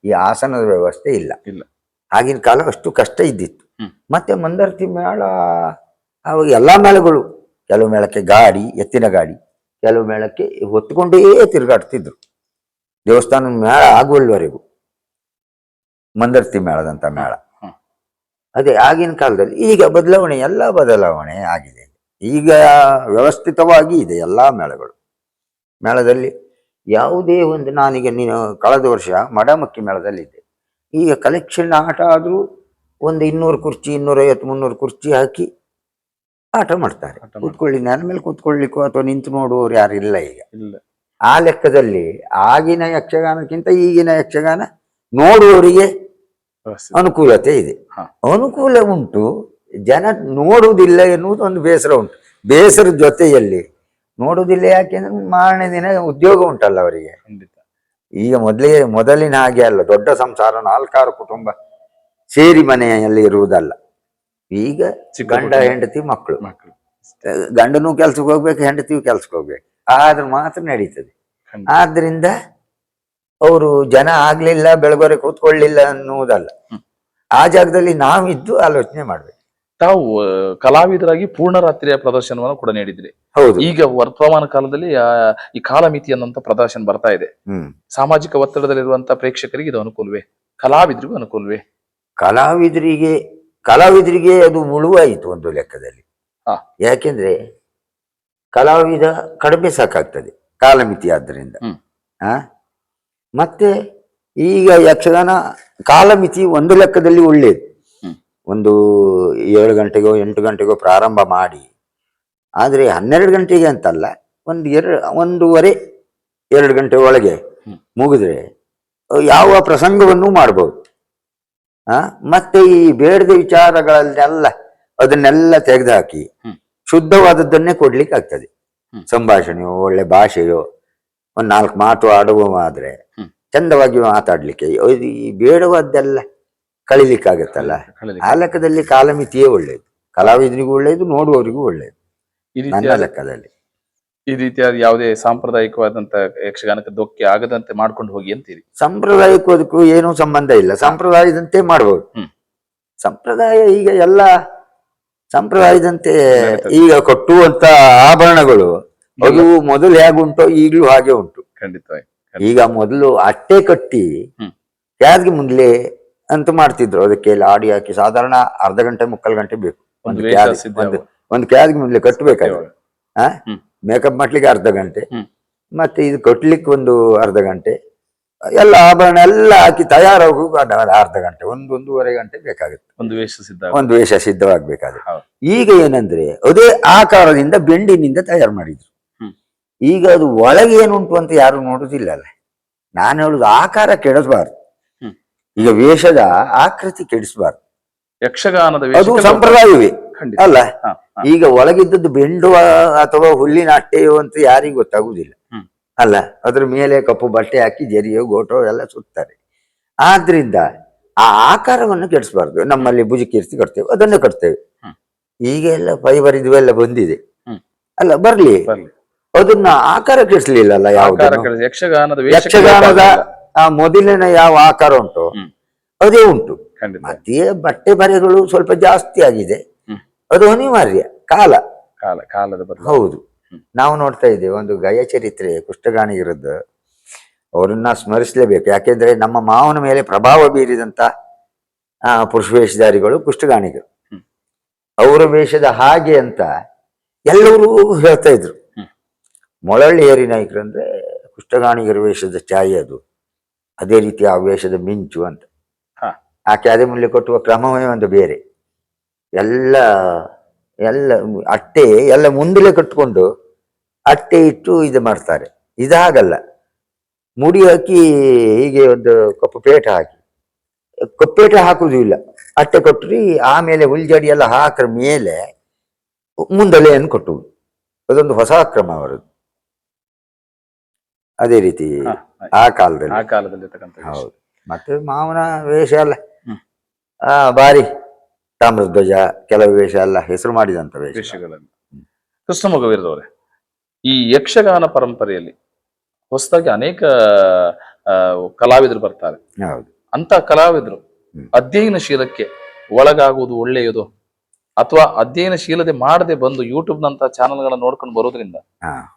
ಈ ಆಸನದ ವ್ಯವಸ್ಥೆ ಇಲ್ಲ. ಆಗಿನ ಕಾಲ ಅಷ್ಟು ಕಷ್ಟ ಇದ್ದಿತ್ತು. ಮತ್ತೆ ಮಂದರ್ತಿ ಮೇಳ, ಅವಾಗ ಎಲ್ಲಾ ಮೇಳಗಳು, ಕೆಲವು ಮೇಳಕ್ಕೆ ಗಾಡಿ, ಎತ್ತಿನ ಗಾಡಿ, ಕೆಲವು ಮೇಳಕ್ಕೆ ಹೊತ್ತುಕೊಂಡೇ ತಿರುಗಾಡ್ತಿದ್ರು. ದೇವಸ್ಥಾನದ ಮೇಳ ಆಗುವಲ್ಲಿವರೆಗೂ ಮಂದರ್ತಿ ಮೇಳದಂತ ಮೇಳ. ಅದೇ ಆಗಿನ ಕಾಲದಲ್ಲಿ. ಈಗ ಎಲ್ಲ ಬದಲಾವಣೆ ಆಗಿದೆ. ಈಗ ವ್ಯವಸ್ಥಿತವಾಗಿ ಇದೆ ಎಲ್ಲಾ ಮೇಳದಲ್ಲಿ. ಯಾವುದೇ ಒಂದು, ನಾನೀಗ ಕಳೆದ ವರ್ಷ ಮಡಮಕ್ಕಿ ಮೇಳದಲ್ಲಿದ್ದೆ. ಈಗ ಕಲೆಕ್ಷನ್ ಆಟ ಆದ್ರೂ ಒಂದು 200 ಕುರ್ಚಿ, 250-300 ಕುರ್ಚಿ ಹಾಕಿ ಆಟ ಮಾಡ್ತಾರೆ. ಕೂತ್ಕೊಳ್ಳಿ, ನನ್ನ ಮೇಲೆ ಕೂತ್ಕೊಳ್ಳಿಕ್ಕೋ ಅಥವಾ ನಿಂತು ನೋಡುವವರು ಯಾರು ಇಲ್ಲ ಈಗ. ಆ ಲೆಕ್ಕದಲ್ಲಿ ಆಗಿನ ಯಕ್ಷಗಾನಕ್ಕಿಂತ ಈಗಿನ ಯಕ್ಷಗಾನ ನೋಡುವವರಿಗೆ ಅನುಕೂಲತೆ ಇದೆ. ಅನುಕೂಲ ಉಂಟು, ಜನ ನೋಡುವುದಿಲ್ಲ ಎನ್ನುವುದು ಒಂದು ಬೇಸರ ಉಂಟು. ಬೇಸರದ ಜೊತೆಯಲ್ಲಿ ನೋಡುವುದಿಲ್ಲ ಯಾಕೆಂದ್ರೆ ಮಾರನೇ ದಿನ ಉದ್ಯೋಗ ಉಂಟಲ್ಲ ಅವರಿಗೆ. ಈಗ ಮೊದಲಿನ ಹಾಗೆ ಅಲ್ಲ, ದೊಡ್ಡ ಸಂಸಾರ, 4-6 ಕುಟುಂಬ ಸೇರಿ ಮನೆಯಲ್ಲಿ ಇರುವುದಲ್ಲ. ಈಗ ಗಂಡ ಹೆಂಡತಿ ಮಕ್ಕಳು ಗಂಡನೂ ಕೆಲ್ಸಕ್ಕೆ ಹೋಗ್ಬೇಕು, ಹೆಂಡತಿಯೂ ಕೆಲ್ಸಕ್ಕೆ ಹೋಗ್ಬೇಕು, ಆದ್ರೆ ಮಾತ್ರ ನಡೀತದೆ. ಆದ್ರಿಂದ ಅವರು ಜನ ಆಗ್ಲಿಲ್ಲ, ಬೆಳಗೊರೆ ಕೂತ್ಕೊಳ್ಳಿಲ್ಲ ಅನ್ನುವುದಲ್ಲ, ಆ ಜಾಗದಲ್ಲಿ ನಾವಿದ್ದು ಆಲೋಚನೆ ಮಾಡ್ಬೇಕು. ತಾವು ಕಲಾವಿದರಾಗಿ ಪೂರ್ಣರಾತ್ರಿಯ ಪ್ರದರ್ಶನವನ್ನು ಕೂಡ ನೀಡಿದ್ರಿ. ಹೌದು. ಈಗ ವರ್ತಮಾನ ಕಾಲದಲ್ಲಿ ಈ ಕಾಲಮಿತಿ ಅನ್ನುವಂತ ಪ್ರದರ್ಶನ ಬರ್ತಾ ಇದೆ. ಸಾಮಾಜಿಕ ಒತ್ತಡದಲ್ಲಿರುವಂತ ಪ್ರೇಕ್ಷಕರಿಗೆ ಇದು ಅನುಕೂಲವೇ, ಕಲಾವಿದರಿಗೂ ಅನುಕೂಲವೇ? ಕಲಾವಿದರಿಗೆ ಅದು ಮುಳುವಾಯಿತು ಒಂದು ಲೆಕ್ಕದಲ್ಲಿ. ಯಾಕೆಂದ್ರೆ ಕಲಾವಿದ ಕಡಿಮೆ ಸಾಕಾಗ್ತದೆ ಕಾಲಮಿತಿ ಆದ್ದರಿಂದ. ಮತ್ತೆ ಈಗ ಯಕ್ಷಗಾನ ಕಾಲಮಿತಿ ಒಂದು ಲೆಕ್ಕದಲ್ಲಿ ಒಳ್ಳೇದು. ಒಂದು 7 ಗಂಟೆಗೋ 8 ಗಂಟೆಗೋ ಪ್ರಾರಂಭ ಮಾಡಿ, ಆದರೆ 12 ಗಂಟೆಗೆ ಅಂತಲ್ಲ, 1:30-2 ಗಂಟೆ ಒಳಗೆ ಮುಗಿದ್ರೆ ಯಾವ ಪ್ರಸಂಗವನ್ನು ಮಾಡ್ಬೋದು. ಮತ್ತೆ ಈ ಬೇಡದ ವಿಚಾರಗಳನ್ನೆಲ್ಲ ಅದನ್ನೆಲ್ಲ ತೆಗೆದುಹಾಕಿ ಶುದ್ಧವಾದದ್ದನ್ನೇ ಕೊಡ್ಲಿಕ್ಕೆ ಆಗ್ತದೆ. ಸಂಭಾಷಣೆಯೋ ಒಳ್ಳೆ ಭಾಷೆಯೋ ಒಂದು 4 ಮಾತು ಆಡುವಾದ್ರೆ ಚಂದವಾಗಿ ಮಾತಾಡ್ಲಿಕ್ಕೆ, ಈ ಬೇಡವಾದ್ದೆಲ್ಲ ಕಳಿಲಿಕ್ಕಾಗತ್ತಲ್ಲ. ಆ ಲೆಕ್ಕದಲ್ಲಿ ಕಾಲಮಿತಿಯೇ ಒಳ್ಳೇದು, ಕಲಾವಿದರಿಗೂ ಒಳ್ಳೇದು, ನೋಡುವವರಿಗೂ ಒಳ್ಳೇದು ನನ್ನ ಲೆಕ್ಕದಲ್ಲಿ. ಈ ರೀತಿಯಾದ ಯಾವುದೇ ಸಾಂಪ್ರದಾಯಿಕವಾದಂತ ಯಕ್ಷಗಾನಕ್ಕೆ ಧಕ್ಕೆ ಆಗದಂತೆ ಮಾಡ್ಕೊಂಡು ಹೋಗಿ ಅಂತೀರಿ? ಸಾಂಪ್ರದಾಯಿಕದಕ್ಕೂ ಏನೂ ಸಂಬಂಧ ಇಲ್ಲ, ಸಂಪ್ರದಾಯದಂತೆ ಮಾಡ್ಬೋದು. ಸಂಪ್ರದಾಯ ಈಗ ಎಲ್ಲ ಸಂಪ್ರದಾಯದಂತೆ ಈಗ ಕೊಟ್ಟುವಂತ ಆಭರಣಗಳು ಅದು ಮೊದಲು ಹೇಗುಂಟೋ ಈಗಲೂ ಹಾಗೆ ಉಂಟು. ಖಂಡಿತವಾಗಿ. ಈಗ ಮೊದಲು ಅಟ್ಟೆ ಕಟ್ಟಿ ಯಾವ್ದು ಮುಂದ್ಲೆ ಅಂತ ಮಾಡ್ತಿದ್ರು, ಅದಕ್ಕೆ ಲಾಡಿ ಹಾಕಿ ಸಾಧಾರಣ ಅರ್ಧ ಗಂಟೆ 3/4 ಗಂಟೆ ಬೇಕು ಒಂದು ಕ್ಯಾದ್ಗೆ ಮುಂದೆ ಕಟ್ಟಬೇಕಾದ್ರೆ. ಮೇಕಪ್ ಮಾಡ್ಲಿಕ್ಕೆ ಅರ್ಧ ಗಂಟೆ, ಮತ್ತೆ ಇದು ಕಟ್ಲಿಕ್ಕೆ ಒಂದು ಅರ್ಧ ಗಂಟೆ, ಎಲ್ಲ ಆಭರಣ ಎಲ್ಲ ಹಾಕಿ ತಯಾರಾಗು ಅರ್ಧ ಗಂಟೆ, 1-1.5 ಗಂಟೆ ಬೇಕಾಗುತ್ತೆ ಒಂದು ವೇಷ ಸಿದ್ಧವಾಗ್ಬೇಕಾದ್ರೆ. ಈಗ ಏನಂದ್ರೆ ಅದೇ ಆಕಾರದಿಂದ ಬೆಂಡಿನಿಂದ ತಯಾರು ಮಾಡಿದ್ರು. ಈಗ ಅದು ಒಳಗೆ ಏನುಂಟು ಅಂತ ಯಾರು ನೋಡುದಿಲ್ಲ ಅಲ್ಲ. ನಾನು ಹೇಳುದು ಆಕಾರ ಕೆಡಿಸಬಾರ್ದು, ಈಗ ವೇಷದ ಆಕೃತಿ ಕೆಡಿಸಬಾರ್ದು. ಯಕ್ಷಗಾನದ ಅದು ಸಂಪ್ರದಾಯವೇ ಅಲ್ಲ. ಈಗ ಒಳಗಿದ್ದದ್ದು ಬೆಂಡು ಅಥವಾ ಹುಲ್ಲಿನ ಅಟ್ಟೆಯೋ ಅಂತ ಯಾರಿಗೂ ಗೊತ್ತಾಗುದಿಲ್ಲ ಅಲ್ಲ. ಅದ್ರ ಮೇಲೆ ಕಪ್ಪು ಬಟ್ಟೆ ಹಾಕಿ ಜರಿಯೋ ಗೋಟೋ ಎಲ್ಲ ಸುತ್ತಾರೆ. ಆದ್ರಿಂದ ಆ ಆಕಾರವನ್ನು ಕೆಡಿಸಬಾರ್ದು. ನಮ್ಮಲ್ಲಿ ಭುಜಕೀರ್ತಿ ಕಟ್ತೇವೆ, ಅದನ್ನೇ ಕಟ್ತೇವೆ. ಈಗ ಎಲ್ಲ ಫೈಬರ್ ಇದುವೆಲ್ಲ ಬಂದಿದೆ ಅಲ್ಲ, ಬರ್ಲಿ, ಅದನ್ನ ಆಕಾರ ಕೆಡಿಸ್ಲಿಲ್ಲ ಅಲ್ಲ ಯಾವುದು. ಯಕ್ಷಗಾನದ ಮೊದಲಿನ ಯಾವ ಆಕಾರ ಉಂಟು ಅದೇ ಉಂಟು. ಮತ್ತೆ ಬಟ್ಟೆ ಬರೆಗಳು ಸ್ವಲ್ಪ ಜಾಸ್ತಿ ಆಗಿದೆ, ಅದು ಅನಿವಾರ್ಯ, ಕಾಲದ ಹೌದು. ನಾವು ನೋಡ್ತಾ ಇದ್ದೇವೆ ಒಂದು ಗಯ ಚರಿತ್ರೆ ಕುಷ್ಟಗಾಣಿಗಿರದ್ದು, ಅವರನ್ನ ಸ್ಮರಿಸಲೇಬೇಕು. ಯಾಕೆಂದ್ರೆ ನಮ್ಮ ಮಾವನ ಮೇಲೆ ಪ್ರಭಾವ ಬೀರಿದಂತ ಪುರುಷ ವೇಷಧಾರಿಗಳು ಕುಷ್ಟಗಾಣಿಗರು. ಅವರ ವೇಷದ ಹಾಗೆ ಅಂತ ಎಲ್ಲರೂ ಹೇಳ್ತಾ ಇದ್ರು. ಮೊಳಳ್ಳಿ ಏರಿ ನಾಯಕರು ಅಂದ್ರೆ ಕುಷ್ಟಗಾಣಿಗರ ವೇಷದ ಛಾಯೆ ಅದು, ಅದೇ ರೀತಿ ಆ ವೇಷದ ಮಿಂಚು ಅಂತ. ಆ ಕ್ಯಾದೆ ಮೂಲೆ ಕೊಟ್ಟುವ ಕ್ರಮವೇ ಒಂದು ಬೇರೆ. ಎಲ್ಲ ಅಟ್ಟೆ ಎಲ್ಲ ಮುಂದಲೇ ಕಟ್ಕೊಂಡು ಅಟ್ಟೆ ಇಟ್ಟು ಇದು ಮಾಡ್ತಾರೆ. ಇದಾಗಲ್ಲ, ಮುಡಿ ಹಾಕಿ ಹೀಗೆ ಒಂದು ಕಪ್ಪು ಪೇಟ ಹಾಕುದು ಇಲ್ಲ. ಅಟ್ಟೆ ಕೊಟ್ರಿ ಆಮೇಲೆ ಹುಲ್ಜಡಿ ಎಲ್ಲ ಹಾಕ್ರ ಮೇಲೆ ಮುಂದಲೆಯನ್ನು ಕೊಟ್ಟುವುದು, ಅದೊಂದು ಹೊಸ ಕ್ರಮ ಅವರದ್ದು. ಅದೇ ರೀತಿ ಆ ಕಾಲದಲ್ಲಿ ಹೌದು. ಮತ್ತೆ ಮಾವನ ವೇಷ ಎಲ್ಲ ಬಾರಿ ತಾಮ್ರಧ್ವಜ, ಕೆಲವು ವೇಷ ಎಲ್ಲ ಹೆಸರು ಮಾಡಿದಂತ ವೇಷಗಳಲ್ಲಿ. ಕೃಷ್ಣಮೊಗವೀರರವರೇ, ಈ ಯಕ್ಷಗಾನ ಪರಂಪರೆಯಲ್ಲಿ ಹೊಸದಾಗಿ ಅನೇಕ ಕಲಾವಿದರು ಬರ್ತಾರೆ. ಹೌದು. ಅಂತ ಕಲಾವಿದರು ಅಧ್ಯಯನಶೀಲಕ್ಕೆ ಒಳಗಾಗುವುದು ಒಳ್ಳೆಯದು, ಅಥವಾ ಅಧ್ಯಯನಶೀಲತೆ ಮಾಡದೆ ಬಂದು ಯೂಟ್ಯೂಬ್ ನಂತ ಚಾನೆಲ್ಗಳನ್ನ ನೋಡ್ಕೊಂಡು ಬರೋದ್ರಿಂದ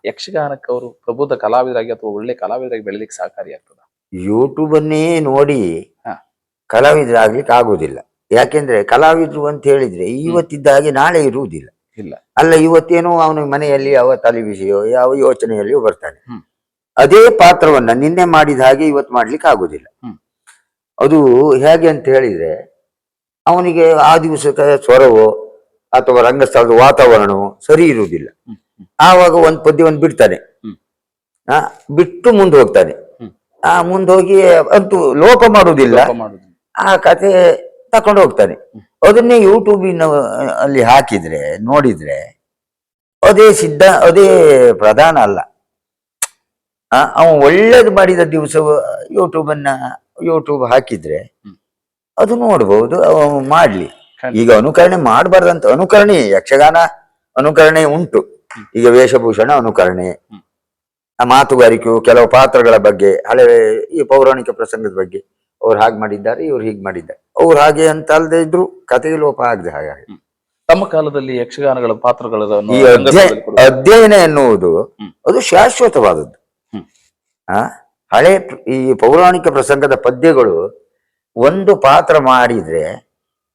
ಯಕ್ಷಗಾನಕ್ಕೆ ಅವರು ಪ್ರಬುದ್ಧ ಕಲಾವಿದರಾಗಿ ಅಥವಾ ಒಳ್ಳೆ ಕಲಾವಿದರಾಗಿ ಬೆಳಿಲಿಕ್ಕೆ ಸಹಕಾರಿಯಾಗ್ತದ? ಯೂಟ್ಯೂಬ್ ಅನ್ನೇ ನೋಡಿ ಕಲಾವಿದರಾಗ್ಲಿಕ್ಕೆ ಆಗುದಿಲ್ಲ. ಯಾಕೆಂದ್ರೆ ಕಲಾವಿದ್ರು ಅಂತ ಹೇಳಿದ್ರೆ ಇವತ್ತಿದ್ದ ಹಾಗೆ ನಾಳೆ ಇರುವುದಿಲ್ಲ. ಅಲ್ಲ, ಇವತ್ತೇನೋ ಅವನ ಮನೆಯಲ್ಲಿ ಯಾವ ತಲೆ ವಿಷಯ ಯಾವ ಯೋಚನೆಯಲ್ಲಿಯೂ ಬರ್ತಾನೆ. ಅದೇ ಪಾತ್ರವನ್ನ ನಿನ್ನೆ ಮಾಡಿದ ಹಾಗೆ ಇವತ್ತು ಮಾಡ್ಲಿಕ್ಕೆ ಆಗುದಿಲ್ಲ. ಅದು ಹೇಗೆ ಅಂತ ಹೇಳಿದ್ರೆ, ಅವನಿಗೆ ಆ ದಿವಸದ ಸ್ವರವೋ ಅಥವಾ ರಂಗಸ್ಥಳದ ವಾತಾವರಣವೋ ಸರಿ ಇರುವುದಿಲ್ಲ. ಆವಾಗ ಒಂದು ಪದ್ಯವನ್ನು ಬಿಡ್ತಾನೆ, ಬಿಟ್ಟು ಮುಂದೆ ಹೋಗ್ತಾನೆ. ಮುಂದೋಗಿ ಅಂತೂ ಲೋಪ ಮಾಡುವುದಿಲ್ಲ, ಆ ಕತೆ ತಕೊಂಡು ಹೋಗ್ತಾನೆ. ಅದನ್ನೇ ಯೂಟ್ಯೂಬಿನ ಅಲ್ಲಿ ಹಾಕಿದ್ರೆ ನೋಡಿದ್ರೆ ಅದೇ ಪ್ರಧಾನ ಅಲ್ಲ. ಅವನು ಒಳ್ಳೇದು ಮಾಡಿದ ದಿವಸ ಯೂಟ್ಯೂಬ್ ಹಾಕಿದ್ರೆ ಅದು ನೋಡ್ಬಹುದು, ಅವನು ಮಾಡ್ಲಿ. ಈಗ ಅನುಕರಣೆ ಮಾಡಬಾರ್ದಂತ, ಅನುಕರಣೆ ಯಕ್ಷಗಾನ ಅನುಕರಣೆ ಉಂಟು. ಈಗ ವೇಷಭೂಷಣ ಅನುಕರಣೆ, ಆ ಮಾತುಗಾರಿಕೆಯು, ಕೆಲವು ಪಾತ್ರಗಳ ಬಗ್ಗೆ, ಹಳೆ ಈ ಪೌರಾಣಿಕ ಪ್ರಸಂಗದ ಬಗ್ಗೆ ಅವ್ರು ಹಾಗೆ ಮಾಡಿದ್ದಾರೆ, ಇವ್ರು ಹೀಗೆ ಮಾಡಿದ್ದಾರೆ, ಅವ್ರು ಹಾಗೆ ಅಂತ ಅಲ್ಲದೆ ಇದ್ರು ಕಥೆಗೆ ಲೋಪ ಆಗದೆ ಹಾಗೆ. ತಮ್ಮ ಕಾಲದಲ್ಲಿ ಯಕ್ಷಗಾನಗಳ ಪಾತ್ರಗಳನ್ನು ಈ ಅಧ್ಯಯನ ಎನ್ನುವುದು ಅದು ಶಾಶ್ವತವಾದದ್ದು. ಹಳೆ ಈ ಪೌರಾಣಿಕ ಪ್ರಸಂಗದ ಪದ್ಯಗಳು ಒಂದು ಪಾತ್ರ ಮಾಡಿದ್ರೆ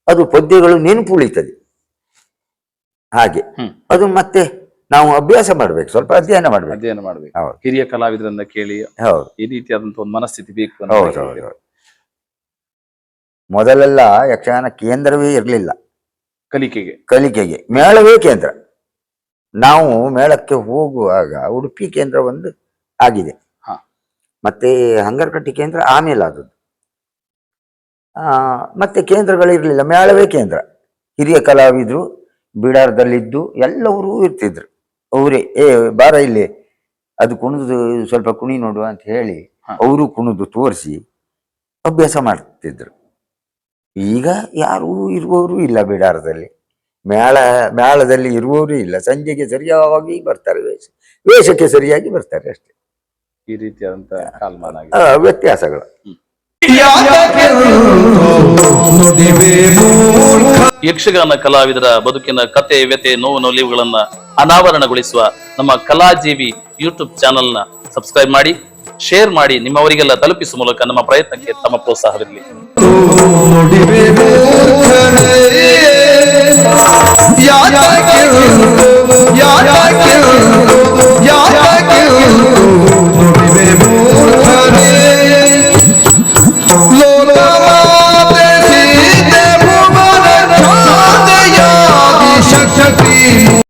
ಅದು ಪದ್ಯಗಳು ನೆನಪುಳಿತದೆ. ಹಾಗೆ ಅದು ಮತ್ತೆ ನಾವು ಅಭ್ಯಾಸ ಮಾಡ್ಬೇಕು, ಸ್ವಲ್ಪ ಅಧ್ಯಯನ ಮಾಡ್ಬೇಕು. ಹೌದು, ಹಿರಿಯ ಕಲಾವಿದರನ್ನ ಕೇಳಿ. ಹೌದು, ಈ ರೀತಿಯಾದಂತಹ ಒಂದು ಮನಸ್ಥಿತಿ ಬೇಕು. ಹೌದು. ಮೊದಲೆಲ್ಲ ಯಕ್ಷಗಾನ ಕೇಂದ್ರವೇ ಇರಲಿಲ್ಲ. ಕಲಿಕೆಗೆ ಮೇಳವೇ ಕೇಂದ್ರ. ನಾವು ಮೇಳಕ್ಕೆ ಹೋಗುವಾಗ ಉಡುಪಿ ಕೇಂದ್ರ ಒಂದು ಆಗಿದೆ, ಮತ್ತೆ ಹಂಗರಕಟ್ಟಿ ಕೇಂದ್ರ ಆಮೇಲೆ ಆದದ್ದು. ಮತ್ತೆ ಕೇಂದ್ರಗಳಿರ್ಲಿಲ್ಲ, ಮೇಳವೇ ಕೇಂದ್ರ. ಹಿರಿಯ ಕಲಾವಿದರು ಬಿಡಾರದಲ್ಲಿದ್ದು ಎಲ್ಲರೂ ಇರ್ತಿದ್ರು. ಅವರೇ ಬಾರ ಇಲ್ಲಿ ಅದು ಕುಣಿದು ಸ್ವಲ್ಪ ಕುಣಿ ನೋಡುವ ಅಂತ ಹೇಳಿ ಅವರು ಕುಣಿದು ತೋರಿಸಿ ಅಭ್ಯಾಸ ಮಾಡ್ತಿದ್ರು. ಈಗ ಯಾರೂ ಇರುವವರು ಇಲ್ಲ ಬಿಡಾರದಲ್ಲಿ, ಮೇಳದಲ್ಲಿ ಇರುವವರು ಇಲ್ಲ. ಸಂಜೆಗೆ ಸರಿಯಾಗಿ ಬರ್ತಾರೆ, ವೇಷಕ್ಕೆ ಸರಿಯಾಗಿ ಬರ್ತಾರೆ ಅಷ್ಟೇ. ಈ ರೀತಿಯಾದಂತಹ ಕಾಲಮಾನ ವ್ಯತ್ಯಾಸಗಳು. ಯಕ್ಷಗಾನ ಕಲಾವಿದರ ಬದುಕಿನ ಕತೆ, ವ್ಯತೆ, ನೋವು, ನಲಿವುಗಳನ್ನ ಅನಾವರಣಗೊಳಿಸುವ ನಮ್ಮ ಕಲಾಜೀವಿ ಯೂಟ್ಯೂಬ್ ಚಾನೆಲ್ ನ ಸಬ್ಸ್ಕ್ರೈಬ್ ಮಾಡಿ, ಶೇರ್ ಮಾಡಿ, ನಿಮ್ಮವರಿಗೆಲ್ಲ ತಲುಪಿಸುವ ಮೂಲಕ ನಮ್ಮ ಪ್ರಯತ್ನಕ್ಕೆ ತಮ್ಮ ಪ್ರೋತ್ಸಾಹವಿರಲಿ.